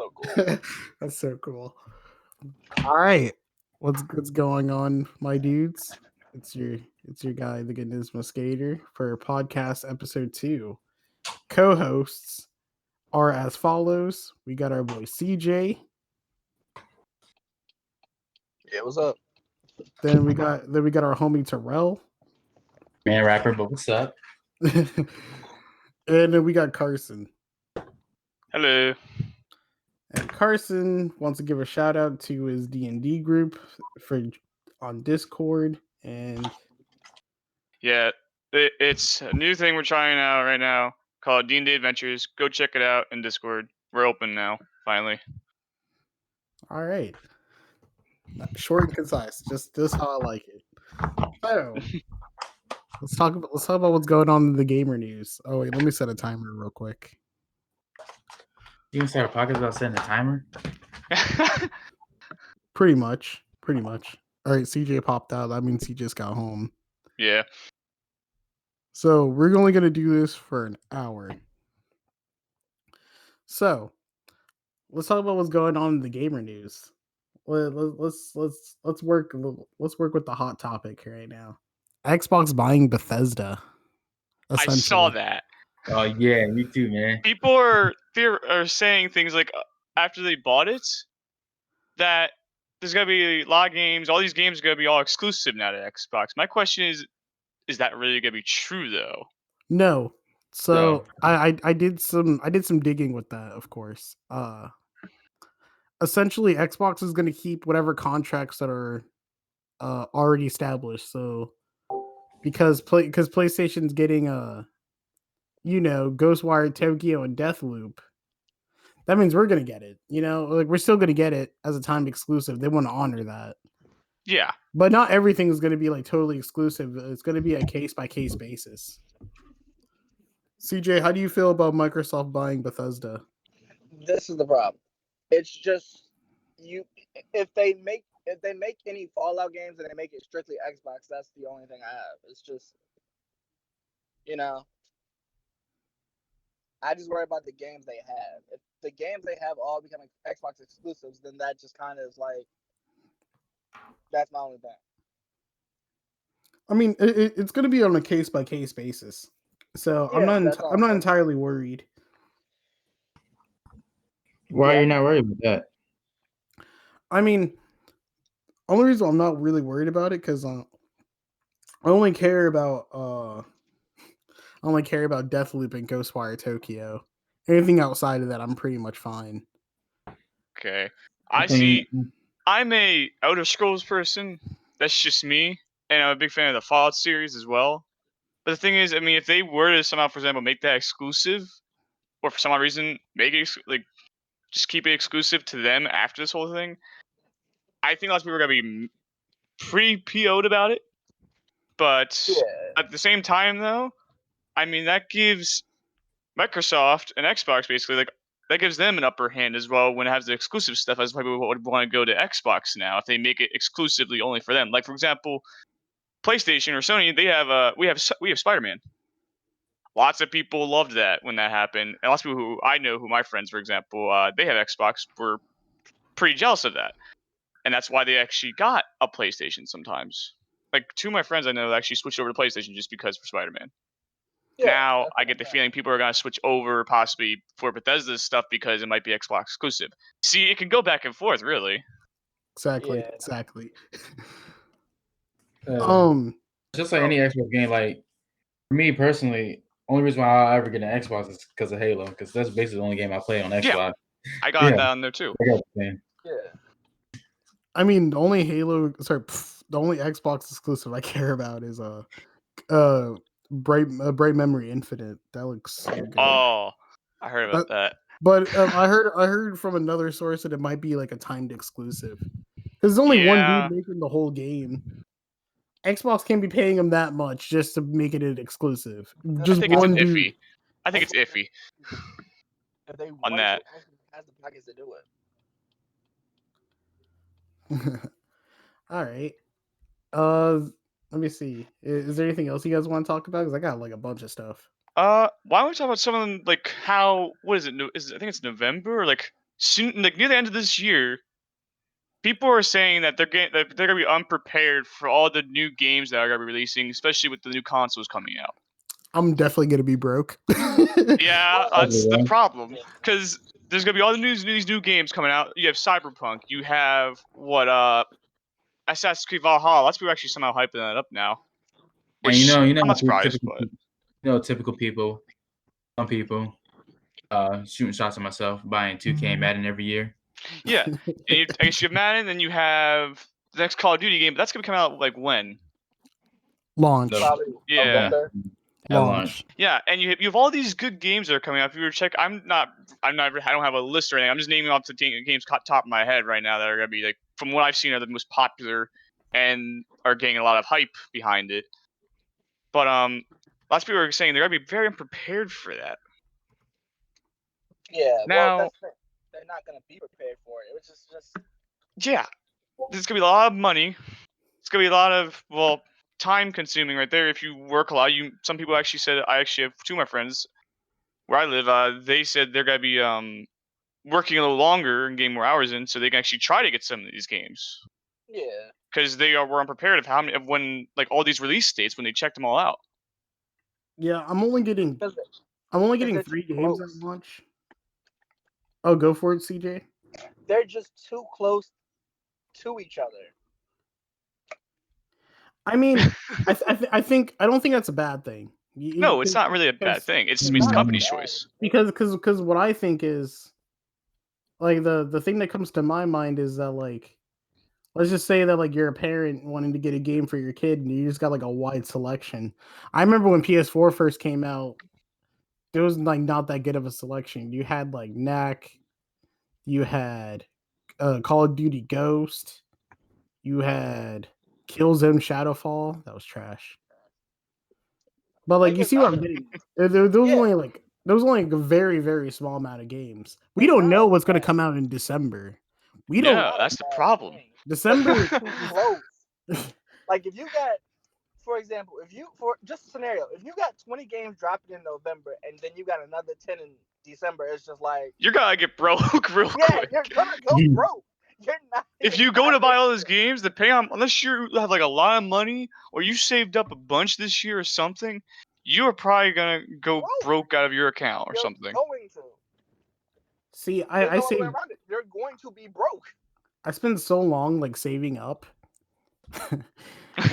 so cool. That's so cool. All right, what's going on, my dudes? It's your guy, the Goodness Skater, for podcast episode 2. Co-hosts are as follows. We got our boy CJ. Yeah, what's up? Then we got our homie Terrell. Man rapper, but what's up? And then we got Carson. Hello. And Carson wants to give a shout out to his D&D group on Discord. And yeah, it's a new thing we're trying out right now called D&D Adventures. Go check it out in Discord. We're open now, finally. All right, short and concise, just how I like it. So let's talk about what's going on in the gamer news. Oh wait, let me set a timer real quick. You can start a podcast without setting a timer? Pretty much. All right, CJ popped out. That means he just got home. Yeah. So we're only going to do this for an hour. So let's talk about what's going on in the gamer news. Let's work with the hot topic right now. Xbox buying Bethesda. I saw that. Oh yeah, me too, man. People are saying things like after they bought it that there's gonna be a lot of games. All these games are gonna be all exclusive now to Xbox. My question is that really gonna be true though? No. So No. I did some digging with that, of course. Essentially, Xbox is going to keep whatever contracts that are already established. So because PlayStation's getting Ghostwire Tokyo and Deathloop, that means we're going to get it. Like we're still going to get it as a timed exclusive. They want to honor that. Yeah. But not everything is going to be like totally exclusive. It's going to be a case by case basis. CJ, how do you feel about Microsoft buying Bethesda? This is the problem. It's just if they make any Fallout games and they make it strictly Xbox, that's the only thing I have. It's just I just worry about the games they have. If the games they have all becoming Xbox exclusives, then that just kind of is like that's my only thing. I mean, it's going to be on a case by case basis, so Yeah, I'm not entirely worried. Why are you not worried about that? I mean, only reason I'm not really worried about it because I only care about Deathloop and Ghostwire Tokyo. Anything outside of that, I'm pretty much fine. Okay. I'm a Outer Scrolls person. That's just me, and I'm a big fan of the Fallout series as well. But the thing is, I mean, if they were to somehow, for example, make that exclusive, or for some odd reason make it just keep it exclusive to them after this whole thing, I think lots of people are gonna be pretty PO'd about it. But at the same time, though, I mean that gives Microsoft and Xbox basically that gives them an upper hand as well when it has the exclusive stuff, as people would want to go to Xbox now if they make it exclusively only for them. Like for example, PlayStation or Sony, they have we have Spider-Man. Lots of people loved that when that happened, and lots of people who I know, who my friends, for example, they have Xbox, were pretty jealous of that, and that's why they actually got a PlayStation. Sometimes, like two of my friends I know actually switched over to PlayStation just because for Spider-Man. Yeah, now I get the feeling people are going to switch over possibly for Bethesda's stuff because it might be Xbox exclusive. See, it can go back and forth, really. Exactly. Just like any Xbox game, like for me personally, only reason why I'll ever get an Xbox is because of Halo, because that's basically the only game I play on Xbox. Yeah, I got that on there too. I mean, the only Xbox exclusive I care about is Bright Memory Infinite. That looks so good. Oh, I heard about that. But I heard from another source that it might be like a timed exclusive. Because there's only one dude making the whole game. Xbox can't be paying him that much just to make it an exclusive. Just one dude. I think it's iffy. If they on that, has the pockets to do it. All right. Let me see. Is there anything else you guys want to talk about? Because I got like a bunch of stuff. Why don't we talk about some of them? Like how? What is it? I think it's November. Or like soon, like near the end of this year, people are saying that they're gonna be unprepared for all the new games that are gonna be releasing, especially with the new consoles coming out. I'm definitely gonna be broke. Yeah, that's the Yeah. problem. Because there's gonna be all these new games coming out. You have Cyberpunk. You have Assassin's Creed Valhalla. Lots of people are actually somehow hyping that up now. And Which I'm how not surprised, but typical people, some people, shooting shots at myself, buying 2K and Madden every year. yeah. I guess you have Madden, then you have the next Call of Duty game. But that's gonna come out like when? Launch. Probably Yeah. November. At launch. Yeah, and you have all these good games that are coming out. If you were to check, I don't have a list or anything. I'm just naming off the games top of my head right now that are gonna be like, from what I've seen, are the most popular and are getting a lot of hype behind it. But lots of people are saying they're gonna be very unprepared for that. Yeah, Now, well, they're not gonna be prepared for it. It's just yeah, there's gonna be a lot of money. It's gonna be a lot of time consuming right there. If you work a lot, some people actually said, I actually have two of my friends where I live. They said they're gonna be working a little longer and getting more hours in, so they can actually try to get some of these games. yeah. Because they were unprepared of when like all these release dates when they checked them all out. Yeah, I'm only getting 'Cause 3 games at close. launch. Oh, go for it, CJ. They're just too close to each other. I mean, I don't think that's a bad thing. No, it's not really a bad thing. It's just It's a not company's bad. choice. Because what I think is, like, the thing that comes to my mind is that, like, let's just say that, like, you're a parent wanting to get a game for your kid and you just got like a wide selection. I remember when PS4 first came out, there was like not that good of a selection. You had like Knack, you had Call of Duty Ghost, you had Killzone Shadowfall. That was trash. But like, you see what I'm getting? There was only a very, very small amount of games. We don't know what's going to come out in December. We don't. Yeah, that's the problem. December too close. Like, if you got, for example, for just a scenario, if you got 20 games dropping in November and then you got another 10 in December, it's just like, you're gonna get broke real yeah, quick. you're gonna go broke. You're not. If you go to buy all those games, depending on, unless you have like a lot of money or you saved up a bunch this year or something, you are probably gonna go broke out of your account or something. You're going to. See, There's I no say other way around it. You're going to be broke. I spent so long like saving up.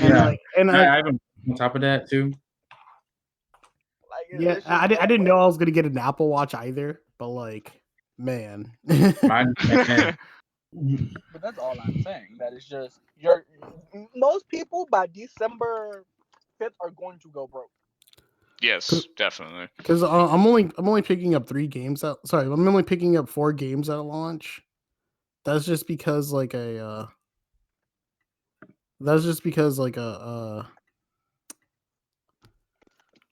Yeah, and I on top of that too. Like, yeah, I didn't know I was gonna get an Apple Watch either, but like, man. But that's all I'm saying. That is just most people by December 5th are going to go broke. Yes, definitely. Because I'm only picking up 3 games out. Sorry, I'm only picking up 4 games at launch. That's just because like a. That's just because like a.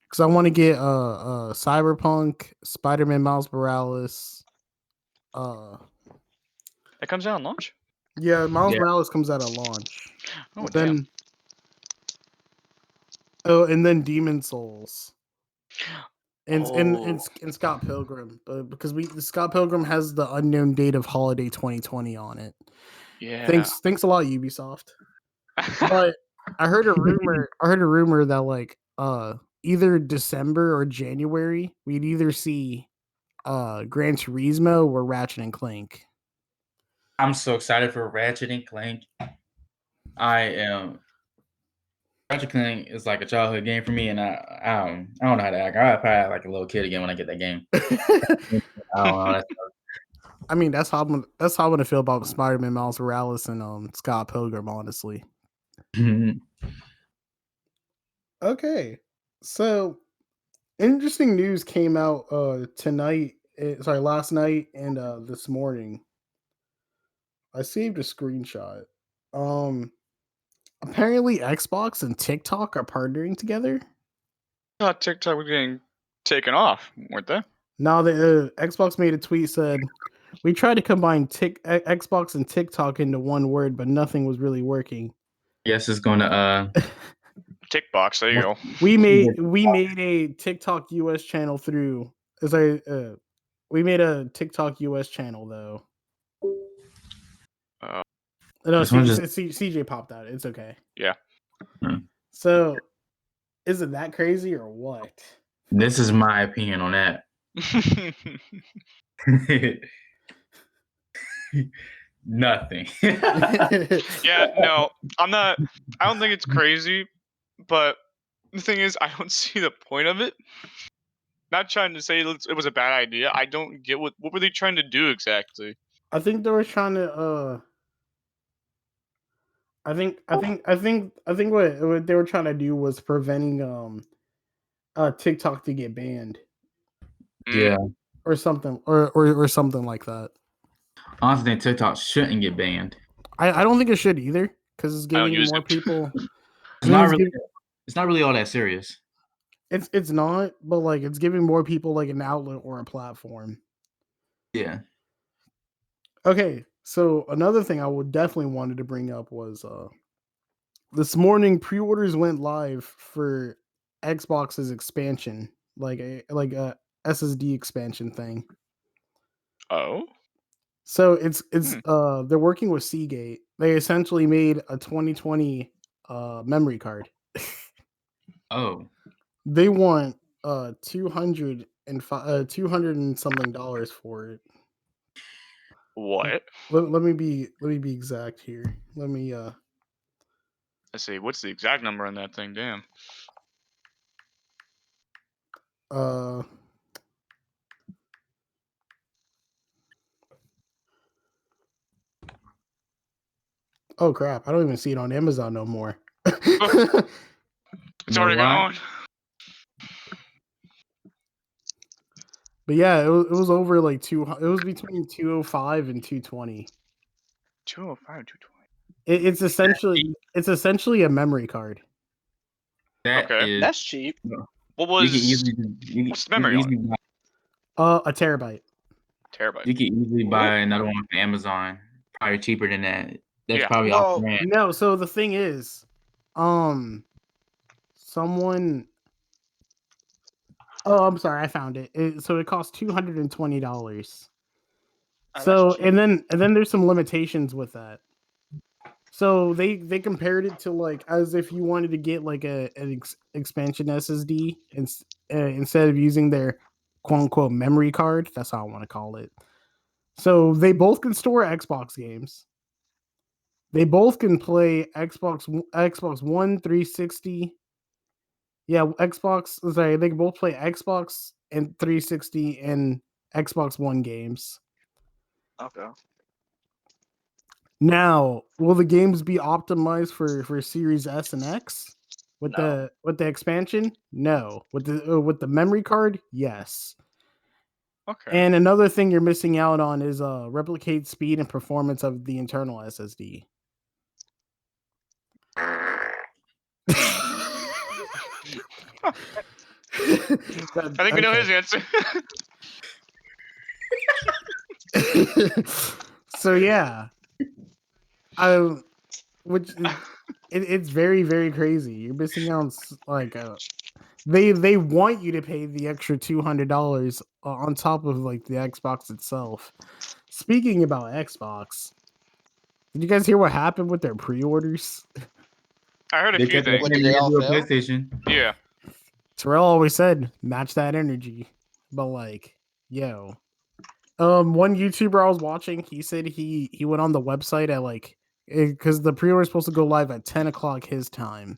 Because I want to get Cyberpunk, Spider-Man, Miles Morales. That comes out on launch. Yeah, Miles Morales comes out at launch. Oh, then. Oh, and then Demon Souls. And Scott Pilgrim, because Scott Pilgrim has the unknown date of holiday 2020 on it. Yeah. Thanks a lot, Ubisoft. But I heard a rumor that like either December or January we'd either see Gran Turismo or Ratchet and Clank. I'm so excited for Ratchet and Clank. I am. Ratchet and Clank is like a childhood game for me, and I don't know how to act. I'll probably act like a little kid again when I get that game. I don't know. I mean, that's how I'm gonna feel about Spider-Man, Miles Morales, and Scott Pilgrim. Honestly. Okay, so interesting news came out last night and this morning. I saved a screenshot. Apparently Xbox and TikTok are partnering together. I thought TikTok was getting taken off, weren't they? Now the Xbox made a tweet said, "We tried to combine Xbox and TikTok into one word, but nothing was really working." Yes, it's going to TikBox. There you go. We made a TikTok US channel we made a TikTok US channel though. No, This one just- CJ popped out. It's okay. Yeah. So, is it that crazy or what? This is my opinion on that. Nothing. Yeah, no, I'm not. I don't think it's crazy, but the thing is, I don't see the point of it. Not trying to say it was a bad idea. I don't get what were they trying to do exactly. I think they were trying to. I think what they were trying to do was preventing TikTok to get banned Yeah. or something or something like that. I honestly think TikTok shouldn't get banned. I don't think it should either because it's I don't giving use more it. people. It's not really. It's not really all that serious. It's not, but like it's giving more people like an outlet or a platform. Yeah. Okay, so another thing I would definitely wanted to bring up was this morning pre-orders went live for Xbox's expansion, like a SSD expansion thing. Oh. So it's they're working with Seagate. They essentially made a 2020 memory card. Oh. They want $200 and something dollars for it. What? Let me be exact here. Let me Let's see. What's the exact number on that thing? Damn. Oh crap! I don't even see it on Amazon no more. It's already gone. But yeah, it was over like it was between 205 and 220. 205, 220. It's essentially a memory card. That Okay. is. That's cheap. What was what's the memory on it? A terabyte. Terabyte. You can easily buy another one from Amazon. Probably cheaper than that. That's Yeah. probably Well, off brand. No, so the thing is, someone. Oh, I'm sorry, I found it. So it costs $220. So that's cheap. and then there's some limitations with that. So they compared it to like as if you wanted to get like an expansion SSD instead of using their quote unquote memory card. That's how I want to call it. So they both can store Xbox games. They both can play Xbox One, 360. Yeah, Xbox. Sorry, they can both play Xbox and 360 and Xbox One games. Okay. Now, will the games be optimized for Series S and X with No. the expansion? No. With the memory card? Yes. Okay. And another thing you're missing out on is replicate speed and performance of the internal SSD. I think we know his answer. So yeah, it's very very crazy. You're missing out on like they want you to pay the extra $200 on top of like the Xbox itself. Speaking about Xbox, did you guys hear what happened with their pre-orders? I heard a They few kept things. What, did they all do a fail? PlayStation. Yeah. Terrell always said match that energy, but like, yo, one YouTuber I was watching, he said he went on the website at like because the pre-order is supposed to go live at 10 o'clock his time.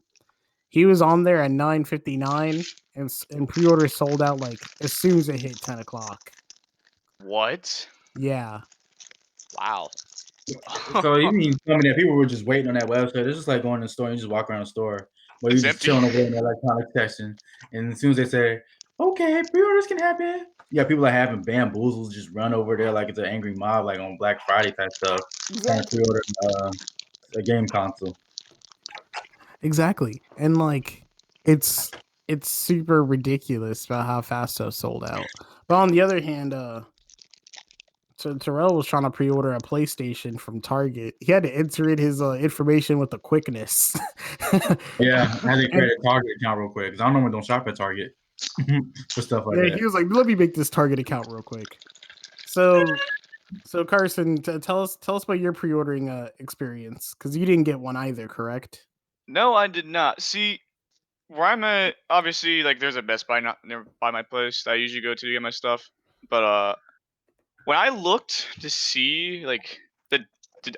He was on there at 9:59 and pre-order sold out like as soon as it hit 10 o'clock. What? Yeah. Wow. So you mean tell me that people were just waiting on that website? It's just like going to the store and you just walk around the store where you're It's just empty. chilling over there in the electronic section. And as soon as they say, okay, pre-orders can happen. Yeah, people are having bamboozles just run over there like it's an angry mob, like on Black Friday type stuff, trying to pre-order a game console. Exactly. And like it's super ridiculous about how fast those sold out. But on the other hand, Terrell was trying to pre-order a PlayStation from Target. He had to enter in his information with the quickness. Yeah, I had to create a Target account real quick because I normally don't shop at Target for stuff like that. He was like, "Let me make this Target account real quick." So So Carson, tell us about your pre-ordering experience, because you didn't get one either, correct? No, I did not. See, where I'm at, obviously, like there's a Best Buy not near by my place that I usually go to get my stuff. But when I looked to see like when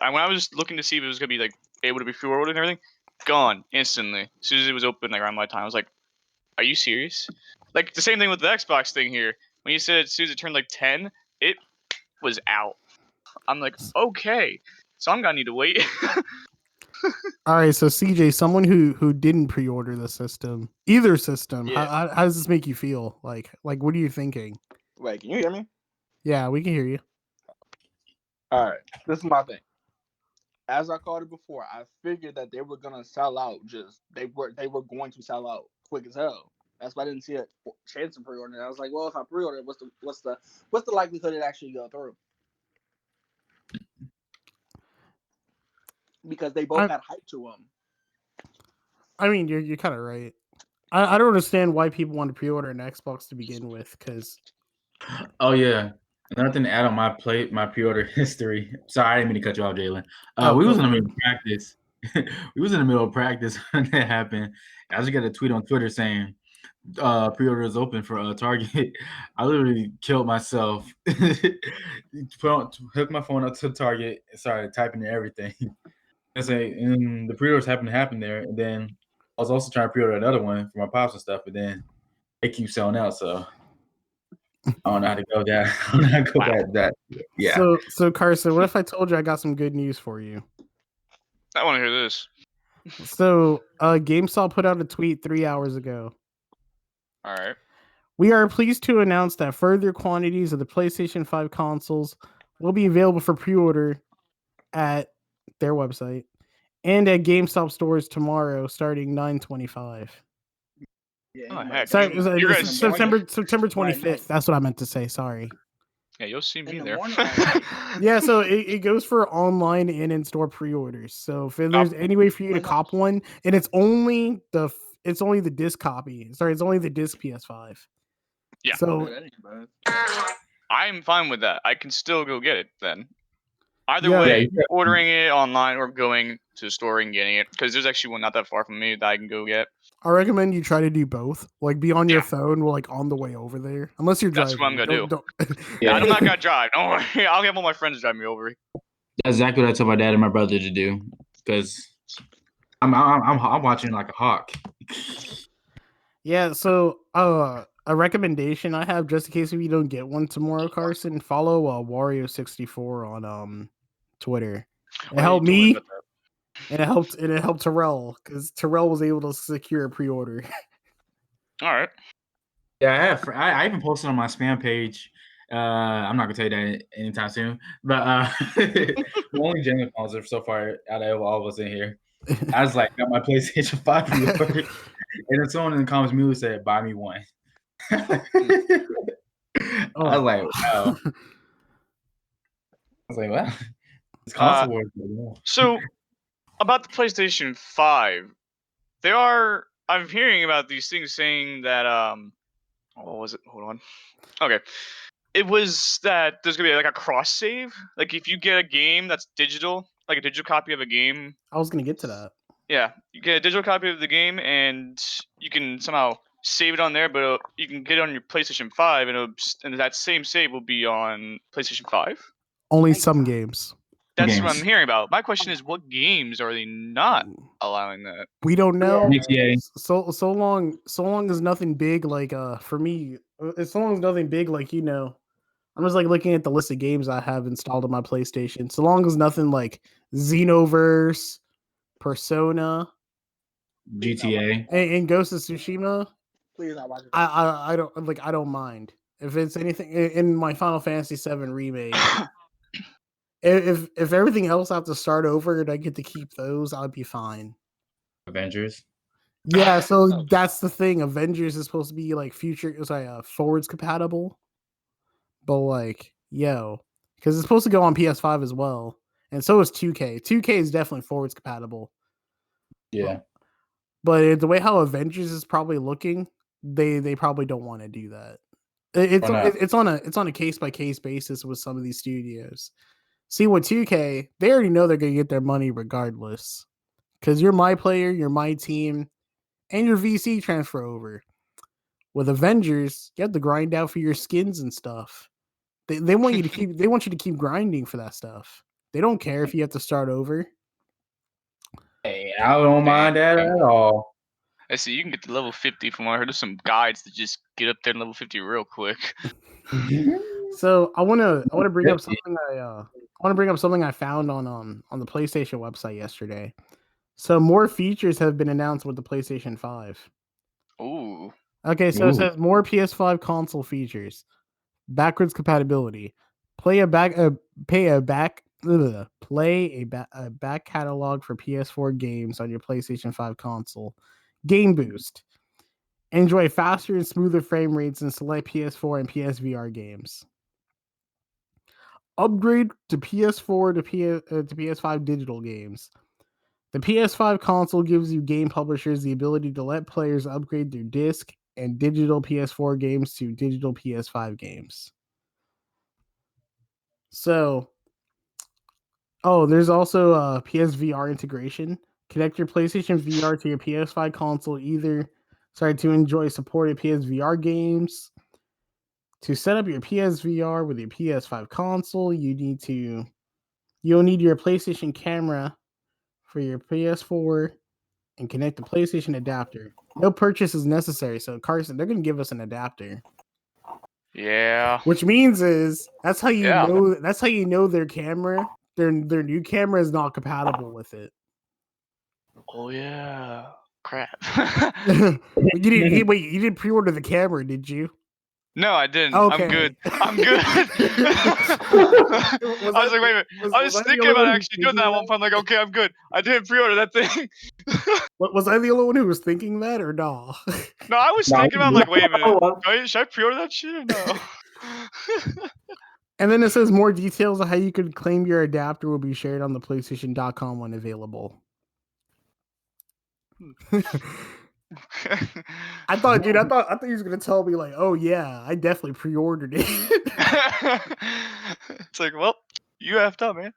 I was looking to see if it was gonna be like able to be pre-ordered and everything, gone instantly. As soon as it was open, like around my time, I was like, "Are you serious?" Like the same thing with the Xbox thing here. When you said as soon as it turned like 10, it was out. I'm like, okay, so I'm gonna need to wait. All right, so CJ, someone who didn't pre-order the system, either system, Yeah. how does this make you feel? Like what are you thinking? Wait, can you hear me? Yeah, we can hear you. All right, this is my thing. As I called it before, I figured that they were gonna sell out. They were going to sell out quick as hell. That's why I didn't see a chance of pre-ordering. I was like, well, if I pre-order it, what's the likelihood it actually go through? Because they both had hype to them. I mean, you're kind of right. I don't understand why people want to pre-order an Xbox to begin with, because Oh yeah. Nothing to add on my pre-order history. Sorry, I didn't mean to cut you off, Jalen. We was in the middle of practice. We was in the middle of practice when that happened. I just got a tweet on Twitter saying pre-order is open for Target. I literally killed myself. Hooked my phone up to Target and started typing in everything. And the pre-orders happened to happen there. And then I was also trying to pre-order another one for my pops and stuff, but then they keep selling out, so I don't know how to go down. I don't know how to go back that. Yeah. So Carson, what if I told you I got some good news for you? I want to hear this. So GameStop put out a tweet 3 hours ago. All right. We are pleased to announce that further quantities of the PlayStation 5 consoles will be available for pre-order at their website and at GameStop stores tomorrow, starting 9/25. Yeah, Oh heck! Sorry, You guys see me there? September 25th. That's what I meant to say. Sorry. Yeah, you'll see me In the there. morning. Yeah, so it goes for online and in-store pre-orders. So if there's any way for you to cop one, and it's only the disc copy. Sorry, it's only the disc PS5. Yeah. So I'm fine with that. I can still go get it then. Either Yeah. way, ordering it online or going to the store and getting it, because there's actually one not that far from me that I can go get. I recommend you try to do both. Like, be on your phone, like on the way over there, unless you're driving. That's what I'm gonna do. Yeah. I'm not gonna drive. Don't worry. I'll have all my friends drive me over. That's exactly what I told my dad and my brother to do, because I'm watching like a hawk. Yeah, so a recommendation I have, just in case if you don't get one tomorrow, Carson, follow Wario64 on Twitter. It helped me, and it helped Terrell, because Terrell was able to secure a pre-order. All right. Yeah, I even posted on my spam page. I'm not gonna tell you that anytime soon, but the only genuine positive so far out of all of us in here, I was like, got my PlayStation 5 pre-order, and then someone in the comments immediately said, "Buy me one." I was like, wow. Wow. It's console wars. So about the PlayStation 5, I'm hearing about these things saying that what was it? Hold on. Okay. It was that there's gonna be like a cross save. Like if you get a game that's digital, like a digital copy of a game. I was gonna get to that. Yeah, you get a digital copy of the game, and you can somehow save it on there, but you can get it on your PlayStation 5, and that same save will be on PlayStation 5. Only some games. That's what I'm hearing about. My question is, what games are they not allowing that? We don't know. GTA. So long as nothing big, like for me, so long as nothing big, like I'm just like looking at the list of games I have installed on my PlayStation. So long as nothing like Xenoverse, Persona, GTA, and Ghost of Tsushima. Please not watch it. I don't mind if it's anything in my Final Fantasy VII remake. If everything else I have to start over and I get to keep those, I'd be fine. Avengers. Yeah, so that's the thing. Avengers is supposed to be like forwards compatible, but like because it's supposed to go on PS5 as well, and so is 2K. 2K is definitely forwards compatible. Yeah, but the way how Avengers is probably looking, they probably don't want to do that. It's Or not? it's on a case by case basis with some of these studios. See, with 2K, they already know they're gonna get their money regardless, because you're my player, you're my team, and your VC transfer over. With Avengers, you have to grind out for your skins and stuff. They want you to keep grinding for that stuff. They don't care if you have to start over. Hey, I don't mind that at all. I see you can get to level 50 from what I heard. There's some guides to just get up there to level 50 real quick. So I wanna bring up something I found on the PlayStation website yesterday. So more features have been announced with the PlayStation 5. Ooh. Okay, so it says more PS5 console features. Backwards compatibility. Play a back catalog for PS4 games on your PlayStation 5 console. Game boost. Enjoy faster and smoother frame rates in select PS4 and PSVR games. Upgrade to PS4 to PS5 digital games. The PS5 console gives you game publishers the ability to let players upgrade their disc and digital PS4 games to digital PS5 games. So, there's also PSVR integration. Connect your PlayStation VR to your PS5 console to enjoy supported PSVR games. To set up your PSVR with your PS5 console, you'll need your PlayStation camera for your PS4 and connect the PlayStation adapter. No purchase is necessary. So Carson, they're going to give us an adapter. Yeah. Which means that's how you know their camera, their new camera is not compatible with it. Oh yeah. Crap. You didn't pre-order the camera, did you? No, I didn't. Okay. I'm good. I was like, wait a minute. I was thinking about actually doing that at one point. Like, okay, I'm good. I didn't pre-order that thing. Was I the only one who was thinking that, or no? No, I was thinking about, like, wait a minute. Should I pre-order that shit or no? And then it says more details on how you could claim your adapter will be shared on the PlayStation.com when available. I thought he was gonna tell me like, oh yeah, I definitely pre-ordered it. It's like, well, you effed up, man.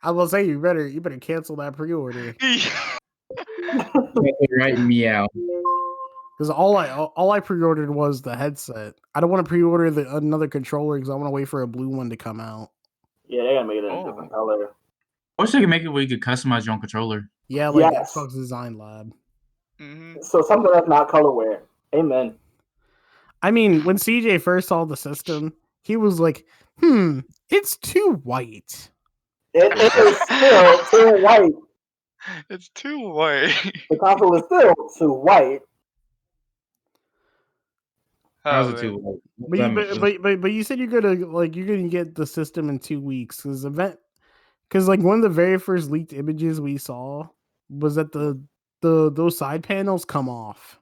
I will say you better cancel that pre-order. Right, meow. Because all I pre-ordered was the headset. I don't want to pre-order another controller because I want to wait for a blue one to come out. Yeah, they gotta make it a different color. I wish they could make it where you could customize your own controller. Yeah, like Xbox Design Lab. Mm-hmm. So something that's not colorware. Amen. I mean, when CJ first saw the system, he was like, it's too white. It is still too white. It's too white. The console is still too white. How's it too white? But you said you're gonna get the system in 2 weeks because like one of the very first leaked images we saw was that those side panels come off.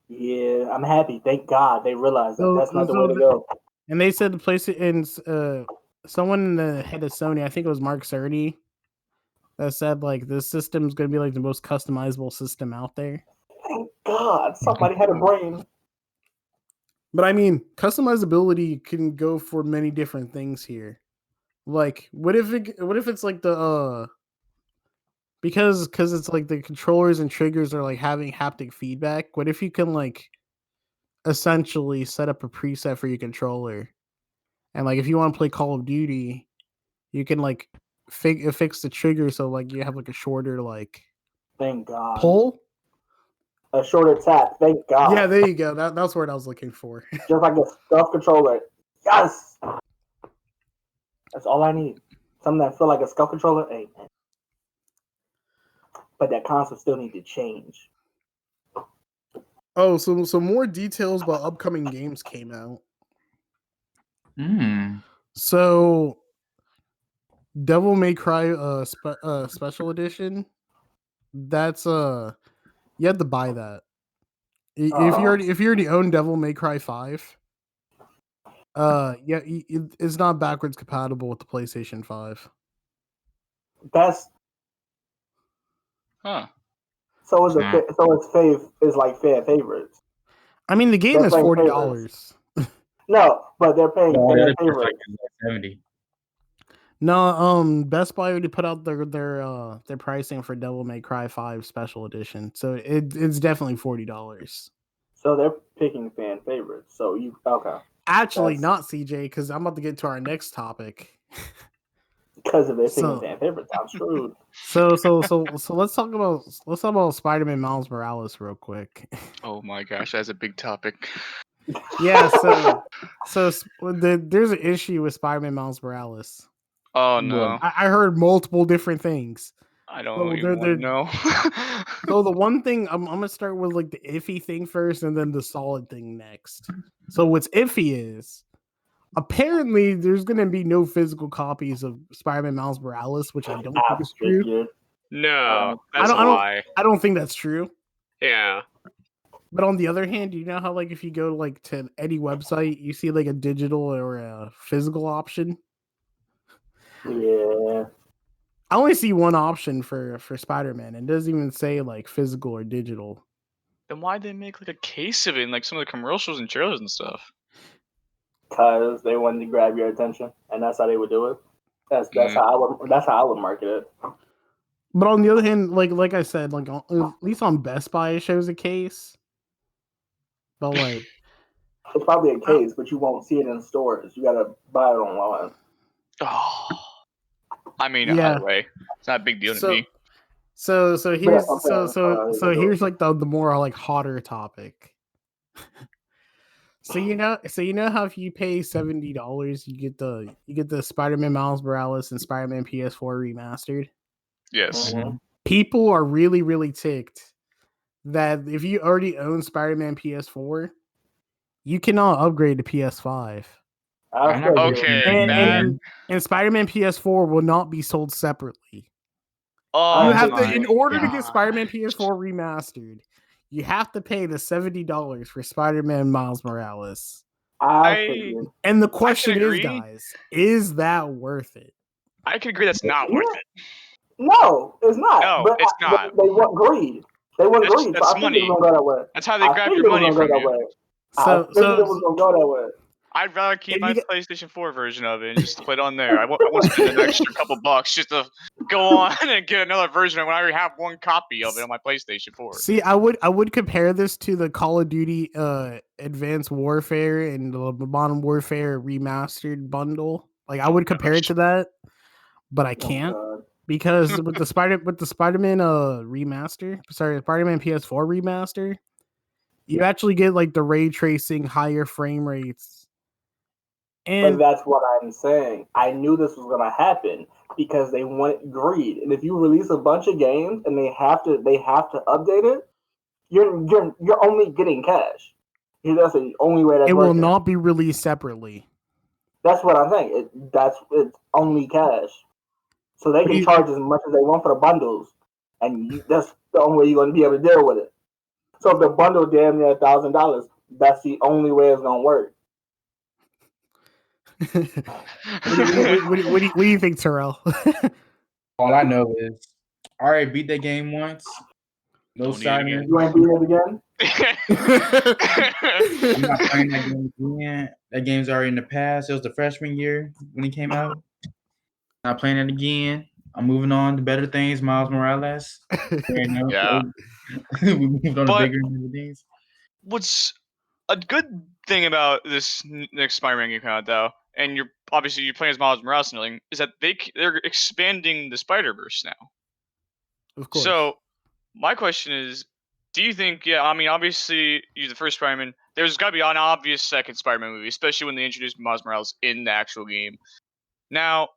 Yeah, I'm happy. Thank God they realized that that's not the way to go. And they said the place someone in the head of Sony, I think it was Mark Cerny, that said like this system's gonna be like the most customizable system out there. Thank God somebody had a brain. But I mean, customizability can go for many different things here. Like, what if it's like the because it's like the controllers and triggers are like having haptic feedback. What if you can like essentially set up a preset for your controller, and like if you want to play Call of Duty, you can like fix the trigger so like you have like a shorter like thank God pull, a shorter tap. Thank God. Yeah, there you go. That's what I was looking for. Just like a stealth controller. Yes. That's all I need. Something that feel like a stealth controller. Hey, man. But that console still need to change. Oh, so more details about upcoming games came out. So, Devil May Cry special edition. That's you have to buy that. If you already own Devil May Cry 5, it's not backwards compatible with the PlayStation 5. That's huh. So it's like fan favorites. I mean, the game They're is playing $40. No, but they're paying No, fan the other PS5 favorites. is like 70. No, Best Buy already put out their pricing for Devil May Cry 5 Special Edition, so it's definitely $40. So they're picking fan favorites. So you okay? Actually, That's- not CJ, because I'm about to get to our next topic. Because if they're picking So- fan favorites, I'm screwed. So let's talk about Spider-Man Miles Morales real quick. Oh my gosh, that's a big topic. Yeah, there's an issue with Spider-Man Miles Morales. Oh no, I heard multiple different things. I don't So even want to know. So the one thing I'm gonna start with like the iffy thing first, and then the solid thing next. So what's iffy is apparently there's gonna be no physical copies of Spider-Man Miles Morales, which I don't think is true. Figured. No, I that's a don't- lie. I don't think that's true. Yeah. But on the other hand, you know how like if you go like to any website, you see like a digital or a physical option. Yeah. I only see one option for Spider-Man. It doesn't even say like physical or digital. Then why'd they make like a case of it in like some of the commercials and trailers and stuff? Because they wanted to grab your attention, and that's how they would do it. That's how I would market it. But on the other hand, like I said, like at least on Best Buy it shows a case. But like It's probably a case, but you won't see it in stores. You gotta buy it online. Oh, I mean, Yeah. either way, it's not a big deal to so me. so here's I'm saying, so here's like the more like hotter topic. So you know how if you pay $70, you get the Spider-Man Miles Morales and Spider-Man PS4 remastered. Yes. Mhm. People are really, really ticked that if you already own Spider-Man PS4, you cannot upgrade to PS5. I I'm not figured. Okay. And, that- and Spider-Man PS4 will not be sold separately. oh, You have to, my in order to God. get Spider-Man PS4 remastered, you have to pay the $70 for Spider-Man Miles Morales. I I- figured. And the question is, agree. guys, is that worth it? I could agree that's not worth it. No, it's not. No, but it's not. They want greed. They want That's- greed. that's so I figured it money. was gonna go that way. That's how they I grab figured your it was money gonna from go that you. way. I figured it was gonna go that way. I'd rather keep If my you get- PlayStation 4 version of it and just put it on there. I won't spend an extra couple bucks just to go on and get another version when I already have one copy of it on my PlayStation 4. See, I would compare this to the Call of Duty Advanced Warfare and the Modern Warfare remastered bundle. Like I would compare it to that, but I can't God. because with the Spider-Man Spider-Man PS4 remaster, you actually get like the ray tracing, higher frame rates. But And that's what I'm saying. I knew this was gonna happen because they want greed. And if you release a bunch of games and they have to update it, you're only getting cash. That's the only way that's it will working. not be released separately. That's what I'm saying. It's only cash. So they But can you- charge as much as they want for the bundles, and that's the only way you're going to be able to deal with it. So if the bundle damn near $1,000, that's the only way it's going to work. What do you think, Terrell? All I know is I already beat that game once. No Don't need it side again. You ain't beating it again. I'm not playing that game again. That game's already in the past. It was the freshman year when it came out. Not playing it again. I'm moving on to better things. Miles Morales. Yeah. We moved on to But- bigger things. What's a good thing about this next Spider-Man game out though, and you're playing as Miles Morales and everything, is that they're expanding the Spider-Verse now. Of course. So my question is, do you think? Yeah, I mean, obviously, you're the first Spider-Man. There's got to be an obvious second Spider-Man movie, especially when they introduced Miles Morales in the actual game. Now,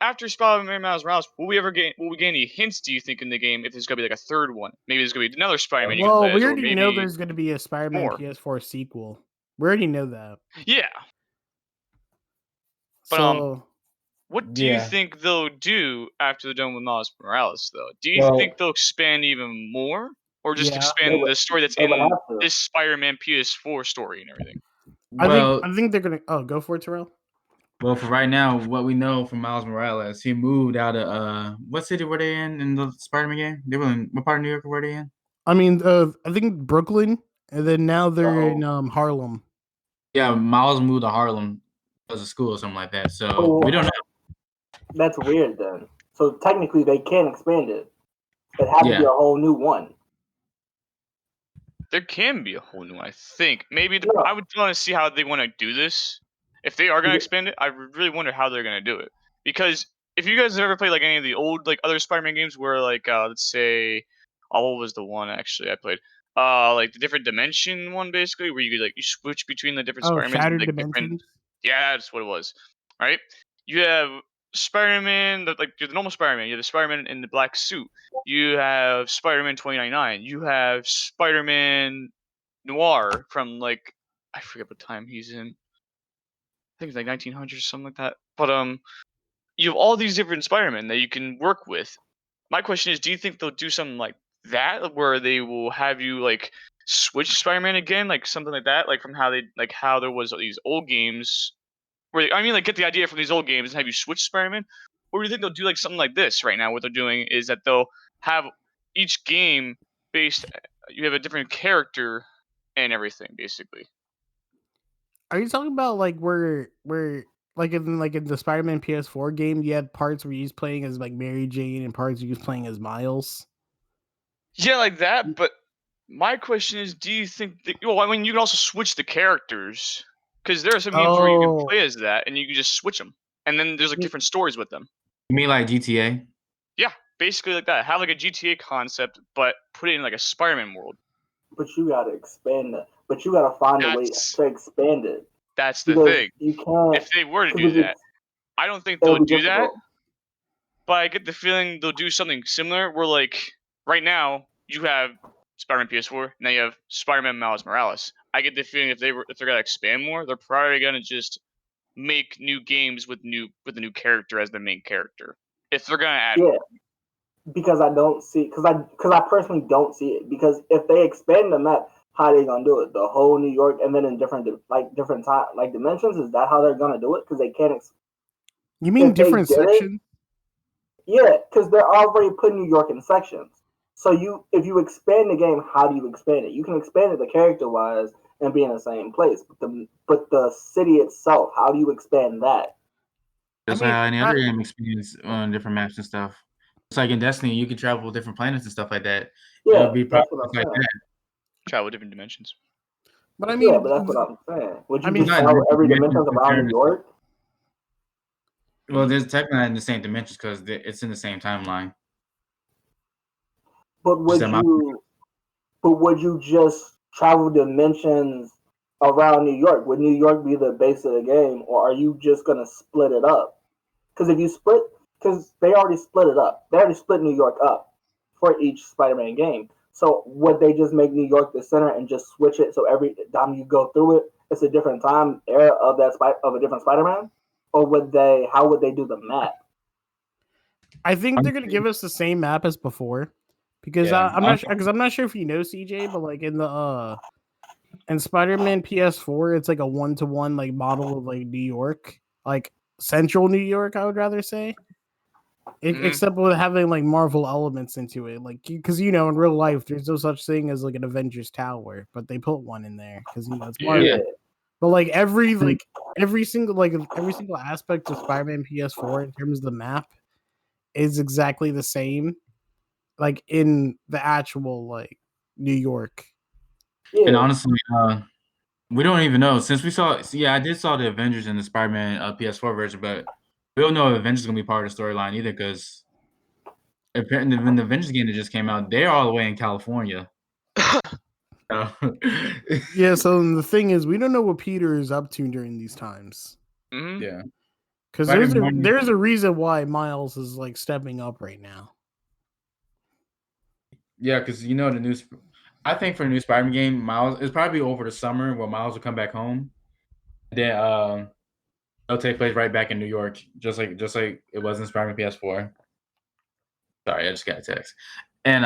after Spider-Man Miles Morales, will we gain any hints? Do you think in the game if there's gonna be like a third one? Maybe there's gonna be another Spider-Man. you can Well, play we as, or already know maybe- there's going to be a Spider-Man more. PS4 sequel. We already know that. Yeah. But, So What do you Yeah. think they'll do after they're done with Miles Morales, though? Do you Well- think they'll expand even more, or just Yeah. expand the story that's They would in have to. this Spider-Man PS4 story and everything? I think they're going to. Oh, go for it, Terrell. Well, for right now, what we know from Miles Morales, he moved out of what city were they in the Spider-Man game? They were in what part of New York were they in? I mean, I think Brooklyn, and then now they're in So- Harlem. Yeah, Miles moved to Harlem because of school or something like that. So we don't know. That's weird then. So technically, they can expand it. It had to be Yeah. a whole new one. There can be a whole new one, I think. Maybe Yeah. I would want to see how they want to do this. If they are going to Yeah. expand it, I really wonder how they're going to do it. Because if you guys have ever played like any of the old like other Spider-Man games where like let's say what was the one actually I played? Like the different dimension one basically where you could like you switch between the different Oh, Spider-Mans and Shattered like different. Dimensions. Yeah, that's what it was. Right? You have Spider-Man, like the normal Spider-Man. You have the Spider-Man in the black suit. You have Spider-Man 2099. You have Spider-Man Noir from like I forget what time he's in. I think it's like 1900s or something like that. But you have all these different Spider-Man that you can work with. My question is, do you think they'll do something like that, where they will have you like switch Spider-Man again, like something like that, like from how there was these old games, where I mean, like get the idea from these old games and have you switch Spider-Man, or do you think they'll do like something like this right now? What they're doing is that they'll have each game based, you have a different character and everything, basically. Are you talking about like where like in the Spider-Man PS4 game, you had parts where he's playing as like Mary Jane and parts where he's playing as Miles? Yeah, like that. But my question is, do you think that? Well, I mean, you can also switch the characters because there are some games where you can play as that and you can just switch them, and then there's like different stories with them. You mean like GTA? Yeah, basically like that. Have like a GTA concept, but put it in like a Spider-Man world. But you gotta expand it. But you gotta find a way That's to expand it. that's the Because thing. you can't. If they were to Because do that, I don't think it'll they'll be do that. difficult. But I get the feeling they'll do something similar. Where like right now you have Spider-Man PS4, now you have Spider-Man Miles Morales. I get the feeling if they're gonna expand more, they're probably gonna just make new games with a new character as the main character. If they're gonna add Yeah. more. Because I don't see. Because I personally don't see it. Because if they expand the map, how are they gonna do it? The whole New York, and then in different time dimensions. Is that how they're gonna do it? Because they can't. You mean If they different did it- sections? Yeah, because they're already putting New York in sections. So if you expand the game, how do you expand it? You can expand it the character wise and be in the same place, but the city itself, how do you expand that? Just mean, like any other game experience on different maps and stuff. It's like in Destiny, you can travel different planets and stuff like that. Yeah, It'll be that's probably what I'm like saying. that. Travel different dimensions. But I mean, Yeah, but that's what I'm saying. Would you I mean, just Not travel different every dimension dimensions around in New terms- York? Well, there's technically not in the same dimensions because it's in the same timeline. But Just would that you just travel dimensions around New York? Would New York be the base of the game, or are you just gonna split it up? Because because they already split it up. They already split New York up for each Spider-Man game. So would they just make New York the center and just switch it so every time you go through it, it's a different time era of of a different Spider-Man? Or would they? How would they do the map? I think they're gonna give us the same map as before, because Yeah, I'm not sure if you know CJ, but like in Spider-Man PS4, it's like a 1-to-1 like model of like New York, like central New York. I would rather say, except with having like Marvel elements into it, like because in real life there's no such thing as like an Avengers Tower, but they put one in there because it's Marvel. Yeah. But like every single aspect of Spider-Man PS4 in terms of the map is exactly the same, like in the actual like New York. Yeah, And honestly, we don't even know since we saw. Yeah, I did saw the Avengers in the Spider-Man PS4 version, but we don't know if Avengers is gonna be part of the storyline either. Because apparently, when the Avengers game that just came out, they're all the way in California. So, Yeah, so the thing is, we don't know what Peter is up to during these times. Mm-hmm. yeah, Because there's a reason why Miles is like stepping up right now. yeah, because the new. I think for the new Spider-Man game, Miles it's probably over the summer where Miles will come back home. Then it'll take place right back in New York, just like it was in Spider-Man PS4. Sorry, I just got a text. And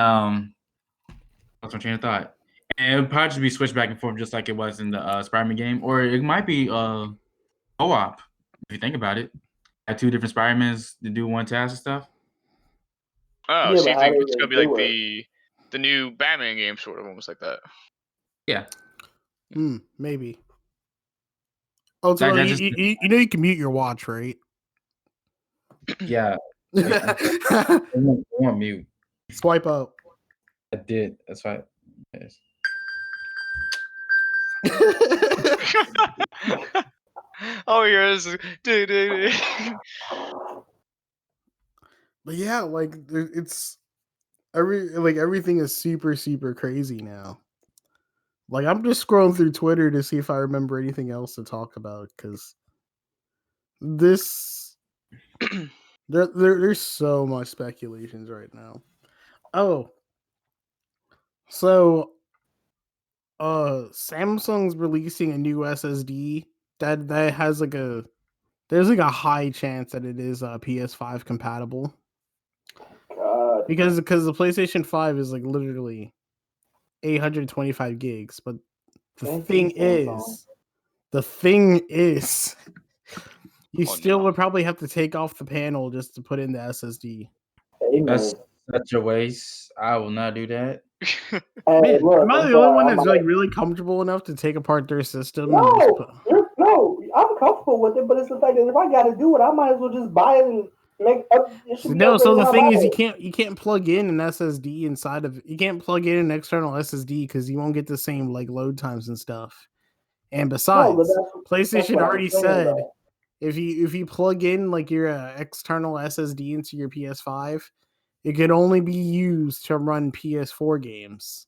what's my train of thought? And it'll probably just be switched back and forth just like it was in the Spider-Man game. Or it might be co-op, if you think about it. Have two different Spider-Mans to do one task and stuff. Oh, Yeah, so but you how think do it's they gonna be do like it? the new Batman game, sort of almost like that. Yeah. Maybe. Oh, so That just you know you can mute your watch, right? yeah. I want mute. Swipe up. I did. That's why. Yes. Oh, yes. Dude. But yeah, like it's everything is super super crazy now. Like I'm just scrolling through Twitter to see if I remember anything else to talk about because this there's so much speculations right now. Oh, so Samsung's releasing a new SSD that has there's like a high chance that it is PS5 compatible. God. Because the PlayStation 5 is like literally 825 gigs, but the Thank thing you, Samsung. is you Oh, still no. would probably have to take off the panel just to put in the SSD. That's Amen. such a waste. I will not do that. Hey, Man, look, am I I'm the only one sorry. that's like really comfortable enough to take apart their system and just put? No, I'm comfortable with it, but it's the fact that if I got to do it, I might as well just buy it and make up. It should be No, so upgraded the when I thing buy is, it. you can't plug in an SSD inside of you can't plug in an external SSD because you won't get the same like load times and stuff. And No, but besides, that's PlayStation what I'm already saying said though. if you plug in like your external SSD into your PS5, it could only be used to run PS4 games.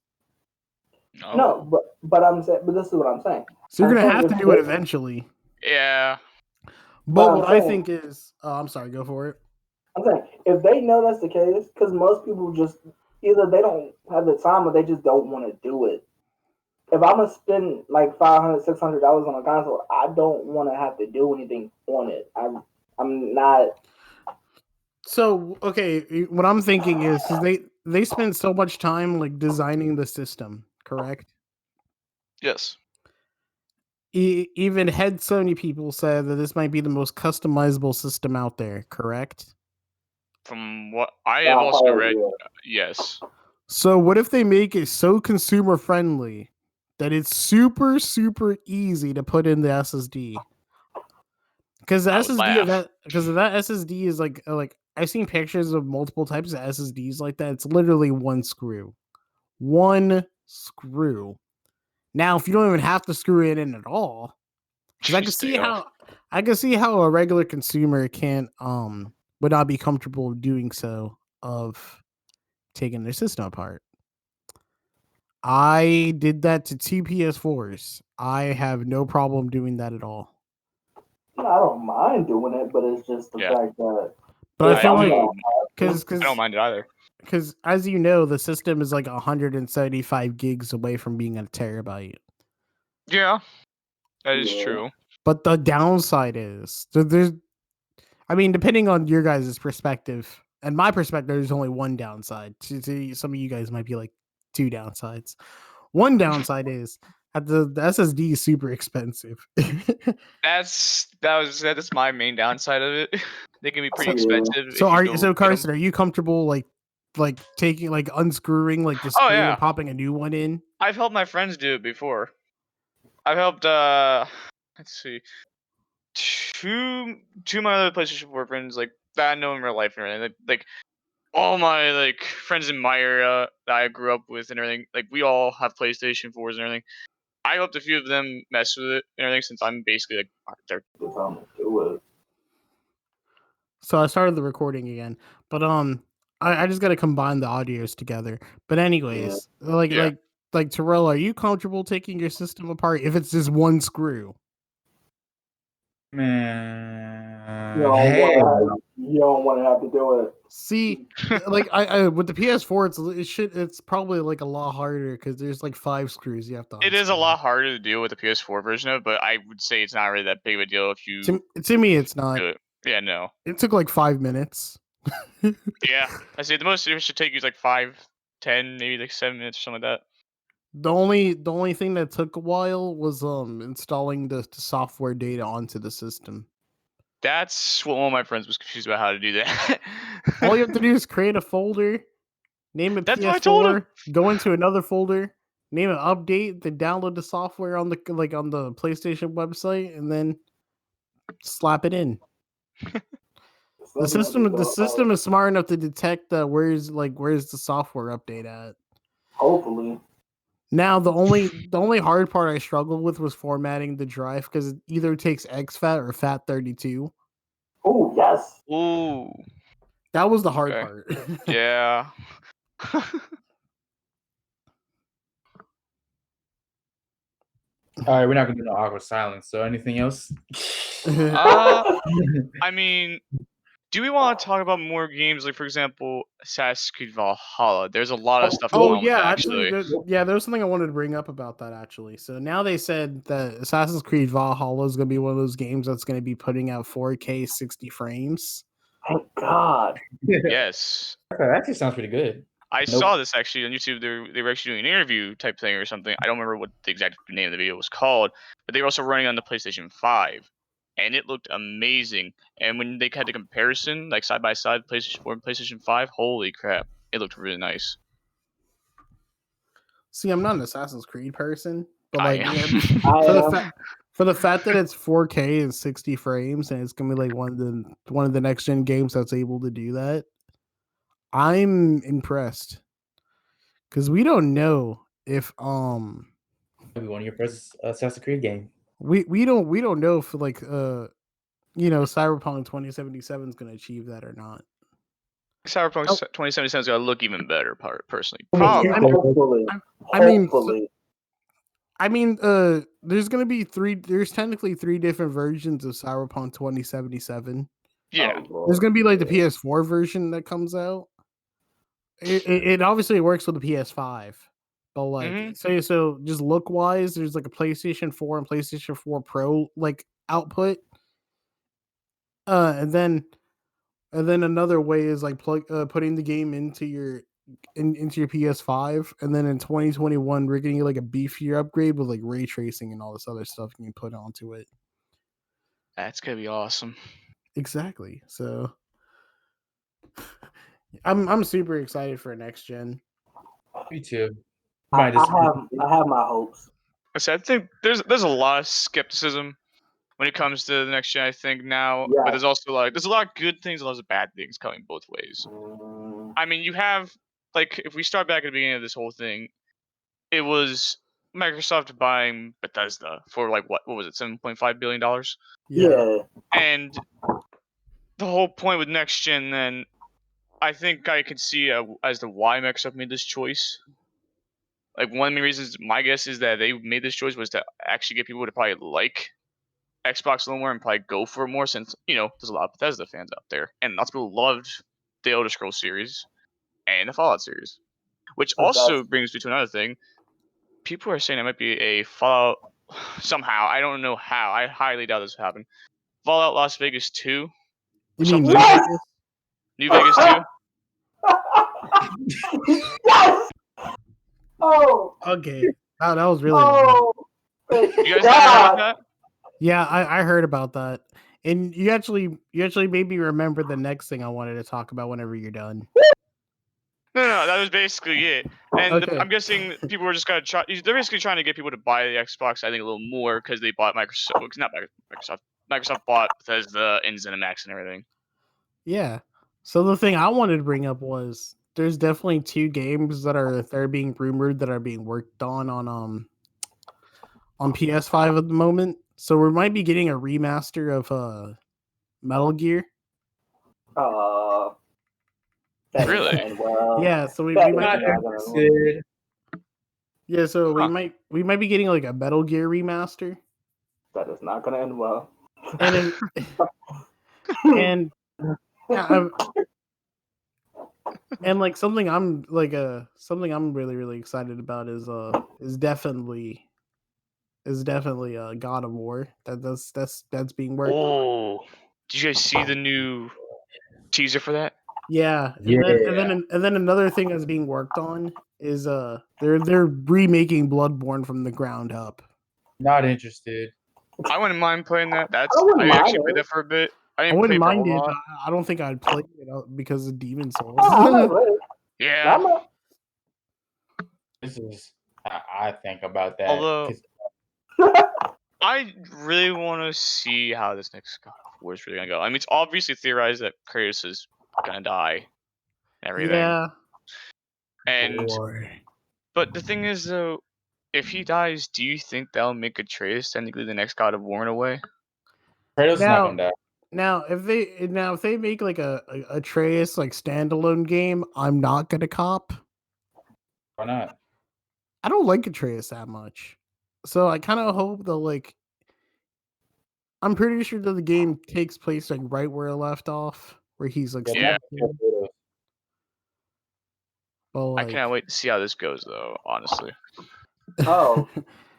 No, but I'm saying, but this is what I'm saying. So you're I'm gonna saying have if to do it they, eventually. Yeah. but But I'm what I saying, think is, I'm sorry, go for it. I'm saying if they know that's the case, because most people just either they don't have the time or they just don't want to do it. If I'm gonna spend like $500, $600 on a console, I don't want to have to do anything on it. I'm not. So okay, what I'm thinking is they spend so much time like designing the system, correct? Yes. Even head Sony people said that this might be the most customizable system out there, correct? From what I have I've also heard, read, yeah. yes. So what if they make it so consumer friendly that it's super super easy to put in the SSD? Because the I would SSD of laugh. that SSD is like I've seen pictures of multiple types of SSDs like that. It's literally one screw. One screw. Now, if you don't even have to screw it in at all, because Just take it off. I can see how a regular consumer can't would not be comfortable doing so of taking their system apart. I did that to two PS4s. I have no problem doing that at all. I don't mind doing it, but it's just the Yeah. fact that But I if feel I'm like gonna I don't mind it either. because as you know, the system is like 175 gigs away from being a terabyte. Yeah, that is Yeah. true. But the downside is I mean, depending on your guys' perspective and my perspective, there's only one downside. To some of you guys might be like two downsides. One downside is that the SSD is super expensive. That's my main downside of it. They can be pretty So, expensive so if you are you go so get them. Carson? Are you comfortable like taking like unscrewing like the Oh screen yeah, and popping a new one in? I've helped my friends do it before. I've helped let's see, two of my other PlayStation 4 friends like that I know in real life and everything. Like all my like friends in my area that I grew up with and everything. Like we all have PlayStation 4s and everything. I helped a few of them mess with it and everything since I'm basically like they're the time to do it. So I started the recording again, but I just got to combine the audios together. But anyways, Yeah. like Terrell, are you comfortable taking your system apart if it's just one screw? You Man, don't hey, want to have to do it. See, like I with the PS4, it's probably like a lot harder because there's like 5 screws you have to It is a unscrew. lot harder to deal with the PS4 version of it, but I would say it's not really that big of a deal if you To me, it's not. do it. Yeah, no. It took like 5 minutes. Yeah. I say the most it should take you is like 5, 10, maybe like 7 minutes or something like that. The only thing that took a while was installing the software data onto the system. That's what one of my friends was confused about how to do that. All you have to do is create a folder, name it That's what I told him. PS4, go into another folder, name an update, then download the software on the PlayStation website, and then slap it in. The system is smart enough to detect where's the software update at. Hopefully. Now the only hard part I struggled with was formatting the drive because it either takes exFAT or FAT32. Oh yes. Ooh. That was the hard Okay. part. Yeah. All right, we're not gonna do no awkward silence. So, anything else? I mean, do we want to talk about more games? Like, for example, Assassin's Creed Valhalla. There's a lot of stuff going on with that, actually. there was something I wanted to bring up about that actually. So now they said that Assassin's Creed Valhalla is going to be one of those games that's going to be putting out 4K 60 frames. Thank God. Yes. That actually sounds pretty good. I saw this actually on YouTube. They were actually doing an interview type thing or something. I don't remember what the exact name of the video was called, but they were also running on the PlayStation 5, and it looked amazing. And when they had the comparison, like side by side, PlayStation 4 and PlayStation 5, holy crap, it looked really nice. See, I'm not an Assassin's Creed person, but I like am. for the fact that it's 4K and 60 frames, and it's gonna be like one of the next gen games that's able to do that, I'm impressed. Because we don't know if Maybe one of your first Assassin's Creed game. we don't know if Cyberpunk 2077 is going to achieve that or not. Cyberpunk 2077 is gonna look even better, personally. Hopefully. I mean, there's going to be there's technically 3 different versions of Cyberpunk 2077. Yeah. There's going to be like the PS4 version that comes out. It obviously works with the PS5. But like so just look wise, there's like a PlayStation 4 and PlayStation 4 Pro like output. And then another way is like putting the game into your PS5, and then in 2021 we're getting like a beefier upgrade with like ray tracing and all this other stuff you can put onto it. That's gonna be awesome. Exactly. So I'm super excited for next gen. Me too. I have my hopes. I think there's a lot of skepticism when it comes to the next gen. I think now, but there's also there's a lot of good things, and lots of bad things coming both ways. I mean, you have if we start back at the beginning of this whole thing, it was Microsoft buying Bethesda for what was it, $7.5 billion? Yeah. And the whole point with next gen, then, I think I could see as to why Microsoft made this choice. Like, one of the reasons, my guess is that they made this choice was to actually get people to probably like Xbox a little more and probably go for it more, since there's a lot of Bethesda fans out there, and lots of people loved the Elder Scrolls series and the Fallout series. Which also brings me to another thing. People are saying it might be a Fallout somehow. I don't know how. I highly doubt this will happen. Fallout Las Vegas 2. You mean New Vegas? New Vegas 2? Yes! Oh. Okay. Oh, that was really You guys haven't heard about that? Yeah, I heard about that. And you actually made me remember the next thing I wanted to talk about whenever you're done. No, that was basically it. And I'm guessing people were just gonna try. They're basically trying to get people to buy the Xbox, I think, a little more because they bought Microsoft. Well, not Microsoft. Microsoft bought Bethesda and ZeniMax and everything. Yeah. So the thing I wanted to bring up was there's definitely 2 games that are being rumored that are being worked on PS5 at the moment. So we might be getting a remaster of Metal Gear. Really? Yeah, so we might. Yeah, so we might be getting like a Metal Gear remaster. That is not gonna end well. And and like something I'm really excited about is definitely God of War. That's being worked on. Oh, did you guys see the new teaser for that? Yeah, and then another thing that's being worked on is they're remaking Bloodborne from the ground up. Not interested. I wouldn't mind playing that. I actually played that for a bit. I wouldn't mind it, but I don't think I'd play it because of Demon Souls. Yeah. This is I think about that. Although 'cause I really want to see how this next God of War is really gonna go. I mean, it's obviously theorized that Kratos is gonna die and everything. Yeah. And Boy. but the thing is though, if he dies, do you think that'll make Atreus technically the next God of War in a way? Kratos is not Now, gonna die. now, if they make like a Atreus like standalone game, I'm not gonna cop. Why not? I don't like Atreus that much, so I kind of hope that like I'm pretty sure that the game takes place like right where it left off, where he's like still Yeah. a kid. But I like, cannot wait to see how this goes though, honestly. Oh,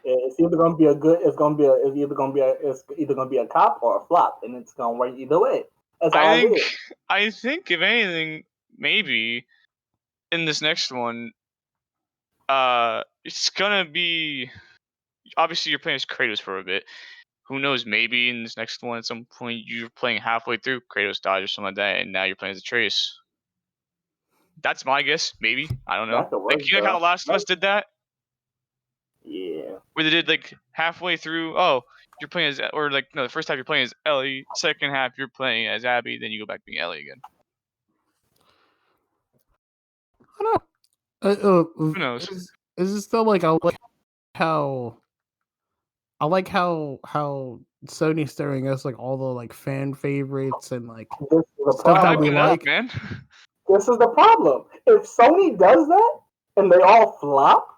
it's either gonna be a good. It's either gonna be a cop or a flop, and it's gonna work either way. That's all I it think is. I think if anything, maybe in this next one, it's gonna be obviously you're playing as Kratos for a bit. Who knows? Maybe in this next one, at some point, you're playing halfway through, Kratos dies or something like that, and now you're playing as Atreus. That's my guess. Maybe I don't know. That could Like work, you know how though. Last of Us did that, Yeah. where they did like halfway through. Oh, you're playing as, or like no, the first half you're playing as Ellie, second half you're playing as Abby, then you go back to being Ellie again. I don't Who knows? is it still like how I like how Sony's throwing us like all the like fan favorites and like This is the stuff that problem. we Hyping it up, like. man. This is the problem. If Sony does that and they all flop,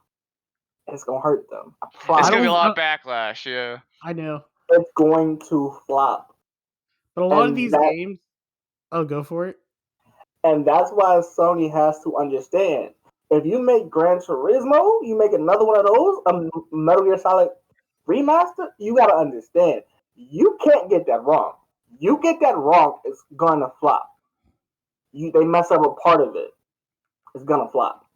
it's gonna hurt them. I It's promise. gonna be a don't- lot of backlash. Yeah. I know, It's going to flop, but a lot of and these that games. Oh, go for it. and that's why Sony has to understand. If you make Gran Turismo, you make another one of those, a Metal Gear Solid remaster, you gotta understand. You can't get that wrong. You get that wrong, it's gonna flop. They mess up a part of it, it's gonna flop.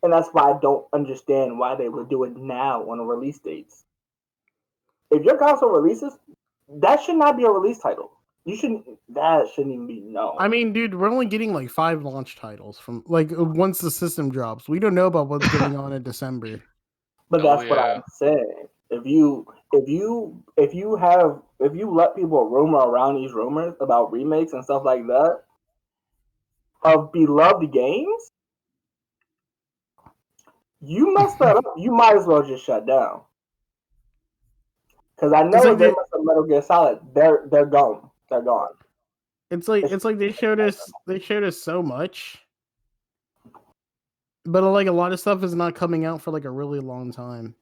And that's why I don't understand why they would do it now on the release dates. If your console releases, that should not be a release title. That shouldn't even be known. I mean, dude, we're only getting like 5 launch titles from like once the system drops. We don't know about what's going on in December. But Oh, that's what yeah. I'm saying. If you let people rumor around these rumors about remakes and stuff like that of beloved games, you messed that up. You might as well just shut down. Because I know It's like if they they- mess up Metal Gear Solid, they're gone. They're gone. It's like they showed us so much, but like a lot of stuff is not coming out for like a really long time.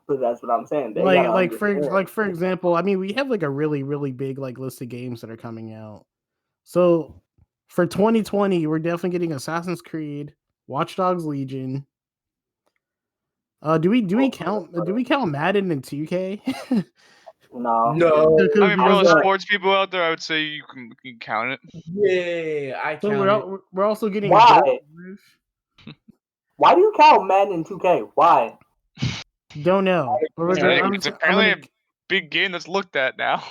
But that's what I'm saying. They Like gotta understand. for example, I mean, we have like a really big like list of games that are coming out. So for 2020, we're definitely getting Assassin's Creed, Watch Dogs Legion. Do we count Madden and 2K? No. No. I mean, for all the saying- sports people out there, I would say you can count it. Yeah, I So count it. we're also getting Why? Dirt. Why do you count Madden and 2K? Why? Don't know. But we're- It's I'm apparently gonna- a big game that's looked at now.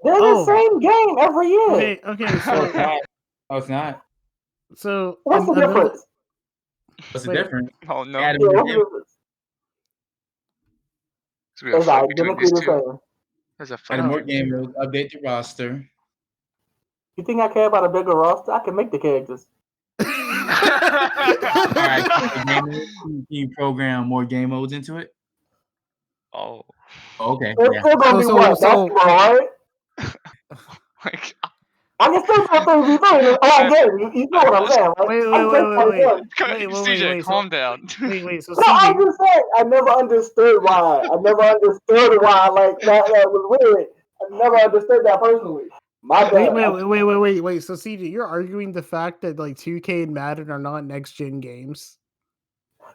They're Oh. the same game every year. okay. No, it's So not. No, it's not. What's the another- difference? What's the Wait. difference? Oh no. Add Yeah, more what's the games. difference? So we got a It's fight between identically these the two. same. There's a Add fight. more game modes. Update the roster. You think I care about a bigger roster? I can make the characters. All right. Can you program more game modes into it? Oh. Okay. It's Yeah. still gonna be So- what? so- Basketball, right? Like, I can still do 3v3 all game. You know what I'm saying, right? Wait, I can play 21. CJ, calm down. wait. So No, I'm CJ, just saying. I never understood why. Like that was weird. I never understood that personally. My bad. wait. So CJ, you're arguing the fact that like 2K and Madden are not next gen games.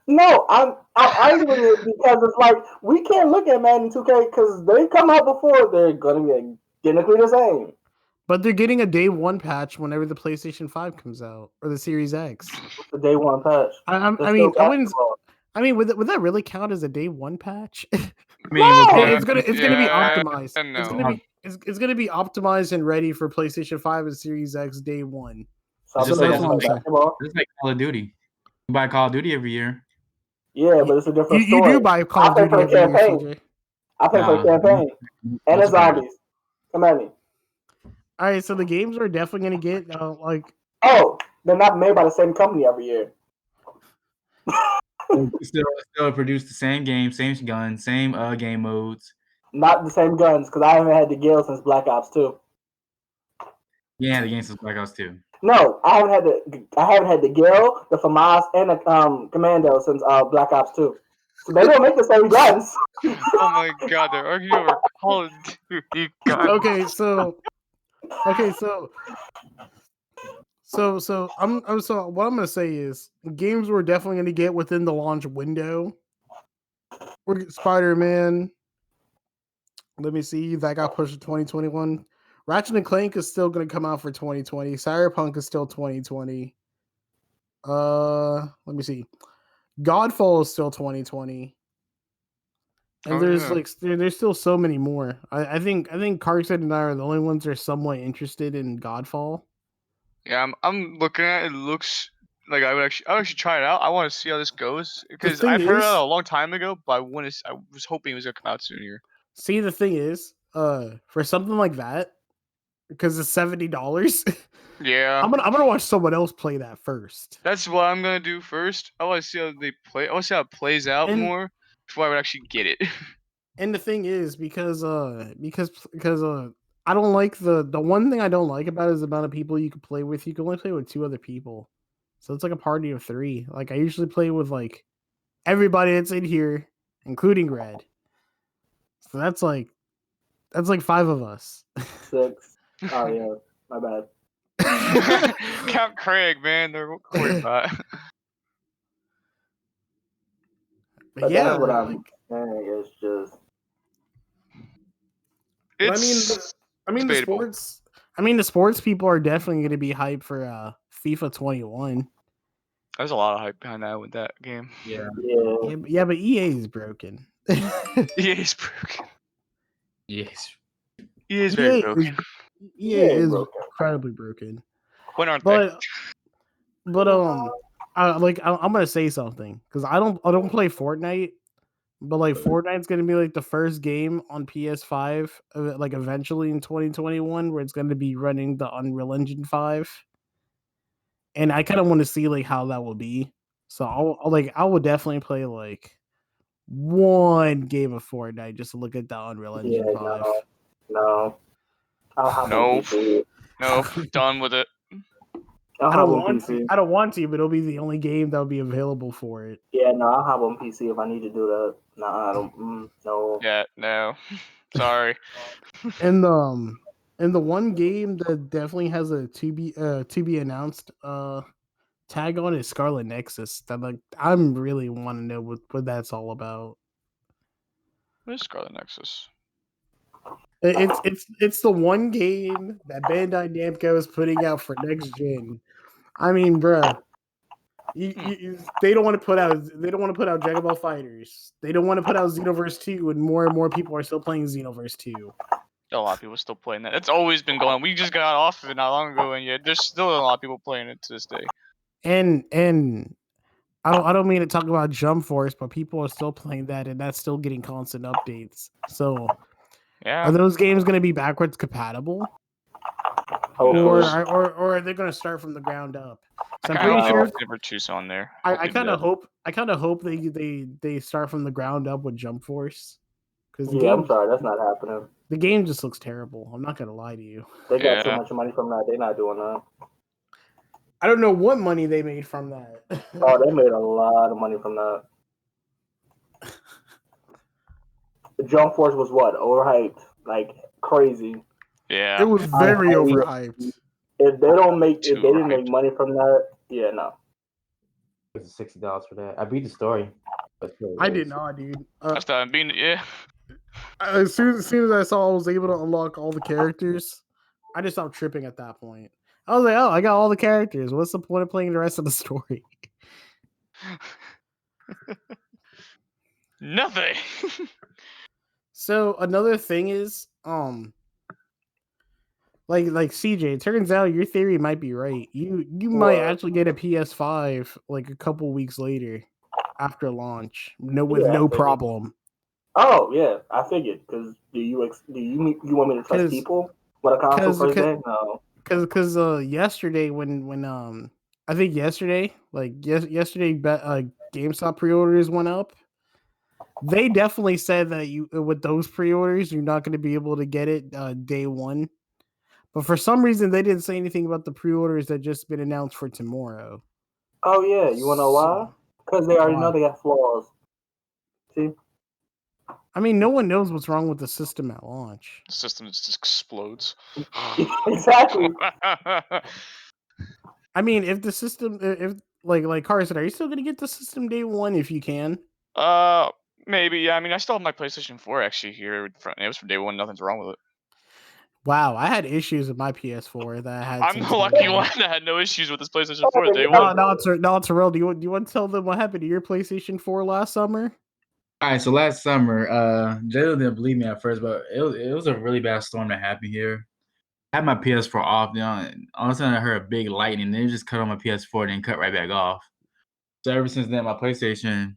No, I'm arguing it because it's like we can't look at Madden 2K because they come out before they're gonna be identically the same. But they're getting a day one patch whenever the PlayStation 5 comes out or the Series X. The day one patch. I They're mean, still I wouldn't. basketball. I mean, would that really count as a day one patch? I mean, No! it's gonna be Yeah, optimized. no. It's gonna be optimized and ready for PlayStation 5 and Series X day one. So It's just I'm like- saying that's what I'm saying. basketball. It's like Call of Duty. You buy Call of Duty every year. Yeah, but it's a different You story. do buy Call I of play Duty for the every year, campaign. CJ. I play for the campaign and the zombies. Come at me. All right, so the games are definitely going to get like. Oh, they're not made by the same company every year. Still produce the same game, same gun, same game modes. Not the same guns, because I haven't had the Gale since Black Ops 2. Yeah, the game since Black Ops 2. No, I haven't had the Gale, the FAMAS, and the Commando since Black Ops 2. So they don't make the same guns. Oh my god, they're arguing over Call of Duty. God. Okay, so so what I'm gonna say is games we're definitely gonna get within the launch window. We're Spider-Man. Let me see. That got pushed to 2021. Ratchet and Clank is still gonna come out for 2020. Cyberpunk is still 2020. Let me see. Godfall is still 2020. And there's still so many more. I think Carson and I are the only ones that are somewhat interested in Godfall. Yeah, I'm looking at it. It looks like I would actually try it out. I want to see how this goes because thing I've heard is- it a long time ago, but I was hoping it was gonna come out sooner. See, the thing is, for something like that, because it's $70, Yeah, I'm gonna watch someone else play that first. that's what I'm gonna do first. I want to see how they play. I want to see how it plays out And- more before I would actually get it. And the thing is, because I don't like the one thing I don't like about it is the amount of people you can play with. You can only play with 2 other people, so it's like a party of 3. Like I usually play with like everybody that's in here, including Red. So that's like 5 of us. 6. Oh, yeah. My bad. Count Craig, man, they're quarterback. But yeah, that's what like, I'm saying. It's just. It's debatable. the sports people are definitely going to be hyped for FIFA 21. There's a lot of hype behind that with that game. Yeah. Yeah, but EA is broken. EA's broken. Yes. EA is very EA broken. EA is broken. incredibly broken. When aren't they? But I'm gonna say something because I don't play Fortnite, but like Fortnite's gonna be like the first game on PS5, like eventually in 2021, where it's gonna be running the Unreal Engine 5, and I kind of want to see like how that will be. So I will definitely play like one game of Fortnite just to look at the Unreal Engine 5. No. I'll hop No. on PC. No, done with it. I'll I hop don't on want PC. to. I don't want to, but it'll be the only game that'll be available for it. Yeah, no, I'll hop on PC if I need to do that. No, I don't. No. Yeah, no. Sorry. And the one game that definitely has a to be announced tag on is Scarlet Nexus. That like I'm really want to know what that's all about. What is Scarlet Nexus? It's the one game that Bandai Namco is putting out for next gen. I mean, bruh. They don't want to put out Dragon Ball Fighters. They don't want to put out Xenoverse 2, and more people are still playing Xenoverse 2. A lot of people still playing that. It's always been going on. We just got off of it not long ago, and yet there's still a lot of people playing it to this day. And I don't mean to talk about Jump Force, but people are still playing that, and that's still getting constant updates. So, Yeah. are those games going to be backwards compatible, or are they going to start from the ground up? So I'm pretty sure Never choose on there. I kind of hope they start from the ground up with Jump Force, because I'm sorry, that's not happening. the game just looks terrible. I'm not going to lie to you. They got too much money from that. They're not doing that. I don't know what money they made from that. Oh, they made a lot of money from that. The Jump Force was what? Overhyped, like crazy. Yeah. It was very overhyped. If they didn't make money from that, yeah, no. It's $60 for that. I beat the story. I did not, dude. Yeah. As soon as I saw I was able to unlock all the characters, I just stopped tripping at that point. I was like, oh, I got all the characters. What's the point of playing the rest of the story? Nothing. So another thing is, like CJ, it turns out your theory might be right. You might actually get a PS5 like a couple weeks later. after launch. With no problem. Oh yeah, I figured. Because do you want me to trust people with a console first day? No. Because yesterday when I think yesterday GameStop pre-orders went up. They definitely said that with those pre-orders you're not going to be able to get it day one. But for some reason they didn't say anything about the pre-orders that just been announced for tomorrow. Oh yeah, you want to know why? Because they already know they got flaws. See? I mean, no one knows what's wrong with the system at launch. The system just explodes. Exactly. I mean, if the system, if like Carson, are you still gonna get the system day one if you can? Maybe. Yeah. I mean, I still have my PlayStation 4 actually here. It was from day one. Nothing's wrong with it. Wow, I had issues with my PS4 that I had. I'm the lucky one that had no issues with this PlayStation 4 day one. No, Terrell, do you want to tell them what happened to your PlayStation 4 last summer? All right, so last summer, Jalen didn't believe me at first, but it was a really bad storm that happened here. I had my PS4 off, and all of a sudden I heard a big lightning, then it just cut on my PS4, then cut right back off. So ever since then, my PlayStation,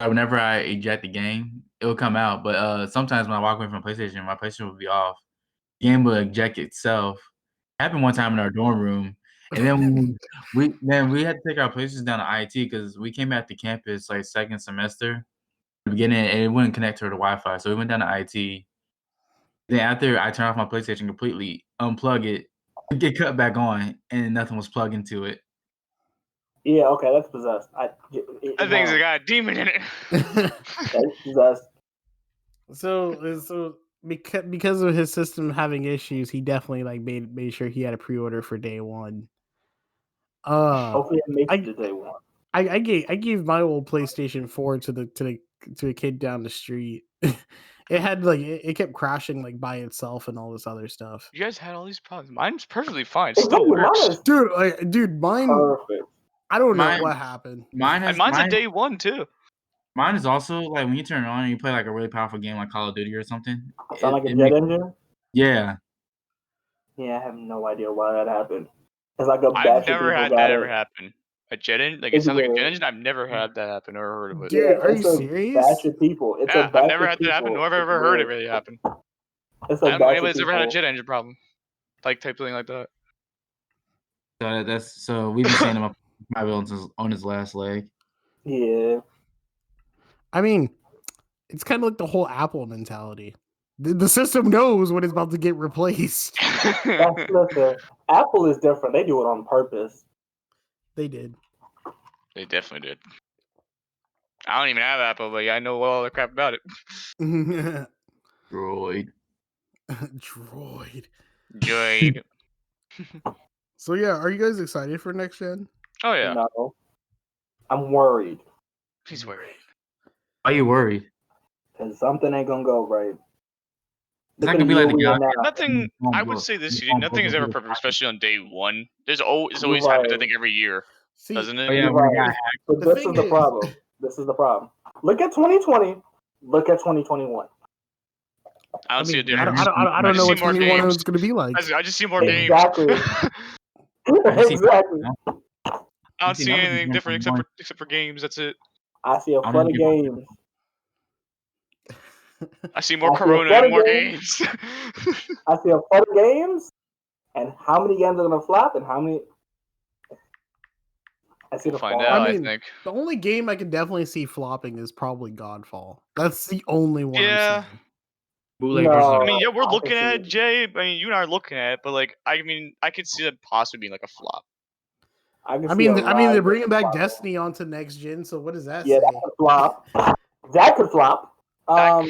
whenever I eject the game, it will come out. But sometimes when I walk away from PlayStation, my PlayStation will be off. The game will eject itself. It happened one time in our dorm room, and then we had to take our PlayStation down to IT because we came back to campus like second semester. The beginning, and it wouldn't connect to the Wi-Fi, so we went down to IT. Then after I turned off my PlayStation completely, unplug it, get cut back on, and nothing was plugged into it. Yeah, okay, that's possessed. I think it's got a demon in it. That's possessed. So because of his system having issues, he definitely made sure he had a pre-order for day one. Hopefully it makes it to day one. I gave my old PlayStation 4 to a kid down the street. It had it kept crashing by itself and all this other stuff. You guys had all these problems. Mine's perfectly fine. It still works. Dude, mine. Perfect. I don't know what happened. Mine's a day one too. Mine is also when you turn it on and you play a really powerful game like Call of Duty or something. Sound like a jet engine? Yeah. Yeah, I have no idea why that happened. It's like a batch I've never had that ever happen. A jet engine? It sounds like a jet engine? I've never had that happen or heard of it. Dude, are you serious? Batch of people. I've never had that happen, nor have I ever heard it really happen. I don't know anybody's ever had a jet engine problem. Type something like that. So we've been saying him on his last leg. Yeah. I mean, it's kind of like the whole Apple mentality. The system knows when it's about to get replaced. Listen, Apple is different. They do it on purpose. They did. They definitely did. I don't even have Apple, but I know all the crap about it. Droid. So yeah, are you guys excited for next gen? Oh yeah. No. I'm worried. He's worried. Why are you worried? Because something ain't gonna go right. It's not gonna be like the nothing. I would say this: nothing is ever perfect, especially on day one. It's always happens. I think every year, doesn't it? Yeah, right. But this is the problem. This is the problem. Look at 2020. Look at 2021. I don't see a difference. I don't know what 2021 is going to be like. I just see more games. Exactly. Exactly. I don't see anything different except for games. That's it. I see a flood of games. I see more Corona and more games. I see a flood of games, and how many games are gonna flop, and how many? I see find out. I think the only game I can definitely see flopping is probably Godfall. That's the only one. Yeah. No, I mean, yeah, we're looking at it, Jay. I mean, you and I are looking at it, but I could see that possibly being like a flop. I mean, they're bringing back Destiny onto next gen. So what does that say? Yeah, that could flop. That could flop. Oh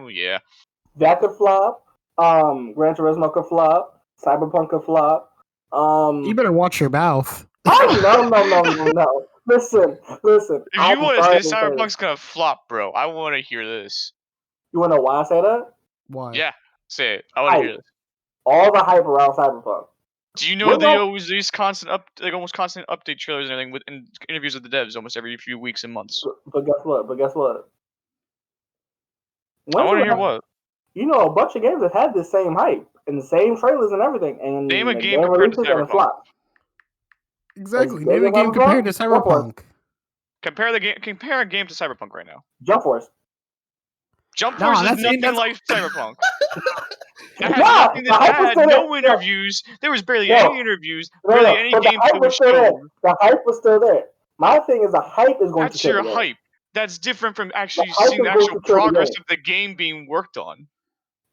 yeah. That could flop. Gran Turismo could flop. Cyberpunk could flop. You better watch your mouth. No. Listen. If you want to say Cyberpunk's gonna flop, bro, I want to hear this. You want to know why I say that? Why? Yeah, say it. I want to hear this. All the hype around Cyberpunk. Do you know they always these almost constant update trailers and everything and interviews with the devs almost every few weeks and months? But guess what? I want to hear what. You know, a bunch of games have had the same hype and the same trailers and everything. And name a game compared to Cyberpunk. Exactly. Name a game compared to Cyberpunk. Compare a game to Cyberpunk right now. Jump Force. Jump No, Force is that's- nothing that's- like Cyberpunk. That has No, nothing the hype that was had still there. no interviews. There was barely No. any interviews, No, barely no, any but the gameplay hype was was still there. showed. The hype was still there. My thing is the hype is going That's to kill your the game. hype. That's different from actually hype seeing is the going actual to kill the progress game. of the game being worked on.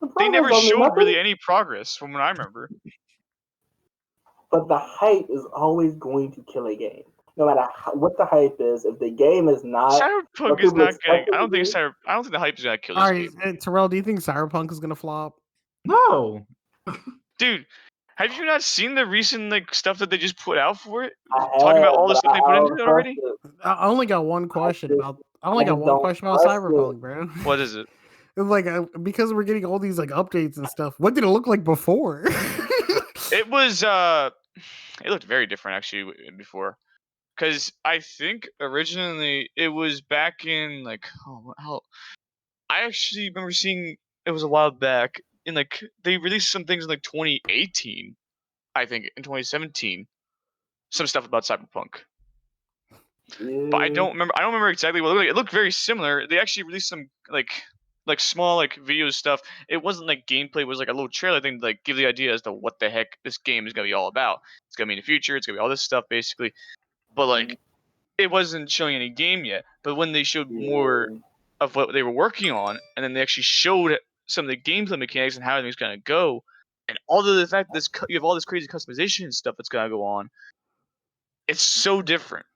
The They never progress don't mean showed really nothing, any progress from what I remember. but the hype is always going to kill a game. No matter what the hype is, if the game is not Cyberpunk what is people not expect getting. it to be, I don't think the hype is gonna kill All this right, game, Terrell, do you think Cyberpunk is gonna flop? No. dude. Have you not seen the recent stuff that they just put out for it? I Talking about have, all the but stuff they put I into don't it trust already. it. I only got one question just- about. I only I got just one don't question about trust Cyberpunk, bro. What is it? It's like because we're getting all these like updates and stuff. What did it look like before? It was it looked very different actually before, because I think originally it was back in I actually remember seeing it was a while back in they released some things in 2018, I think in 2017, some stuff about Cyberpunk. But I Yeah. don't remember. I don't remember exactly what it looked like. It looked very similar. They actually released some small video stuff. It wasn't like gameplay. It was like a little trailer thing to give the idea as to what the heck this game is gonna be all about. It's gonna be in the future. It's gonna be all this stuff basically. But it wasn't showing any game yet. But when they showed more of what they were working on, and then they actually showed some of the gameplay mechanics and how everything's gonna go, and all of the fact that you have all this crazy customization and stuff that's gonna go on, it's so different.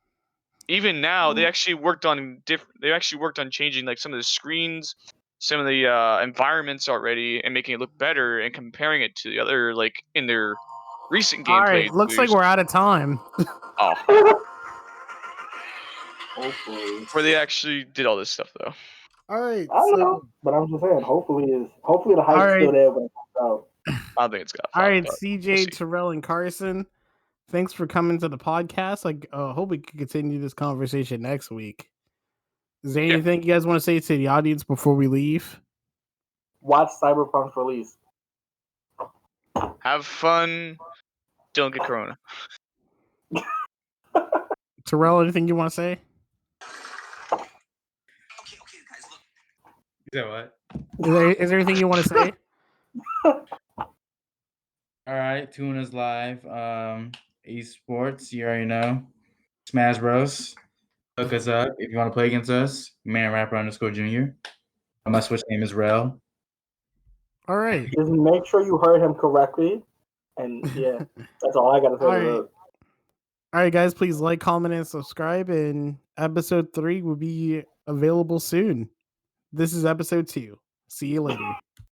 Even now, they actually worked on They actually worked on changing some of the screens, some of the environments already, and making it look better, and comparing it to the other in their recent All gameplay. right, looks like we're out of time. Oh, Hopefully. where they actually did all this stuff though. All right, I don't so know, but I'm just saying. Hopefully the hype's Alright. still there when it comes out. I don't think it's got. all right, but CJ, we'll see. Terrell, and Carson, thanks for coming to the podcast. Hope we can continue this conversation next week. Is there Yeah. anything you guys want to say to the audience before we leave? Watch Cyberpunk's release. Have fun. Don't get corona. Terrell, anything you want to say? You said what? Is there anything you want to say? All right, tune us live. Esports, you already know. Smash Bros. Look us up if you want to play against us. _Junior. My Switch name is Rel. All right. Just make sure you heard him correctly. And yeah, that's all I gotta say. All to right. that. All right, guys, please like, comment, and subscribe. And episode 3 will be available soon. This is episode 2. See you later.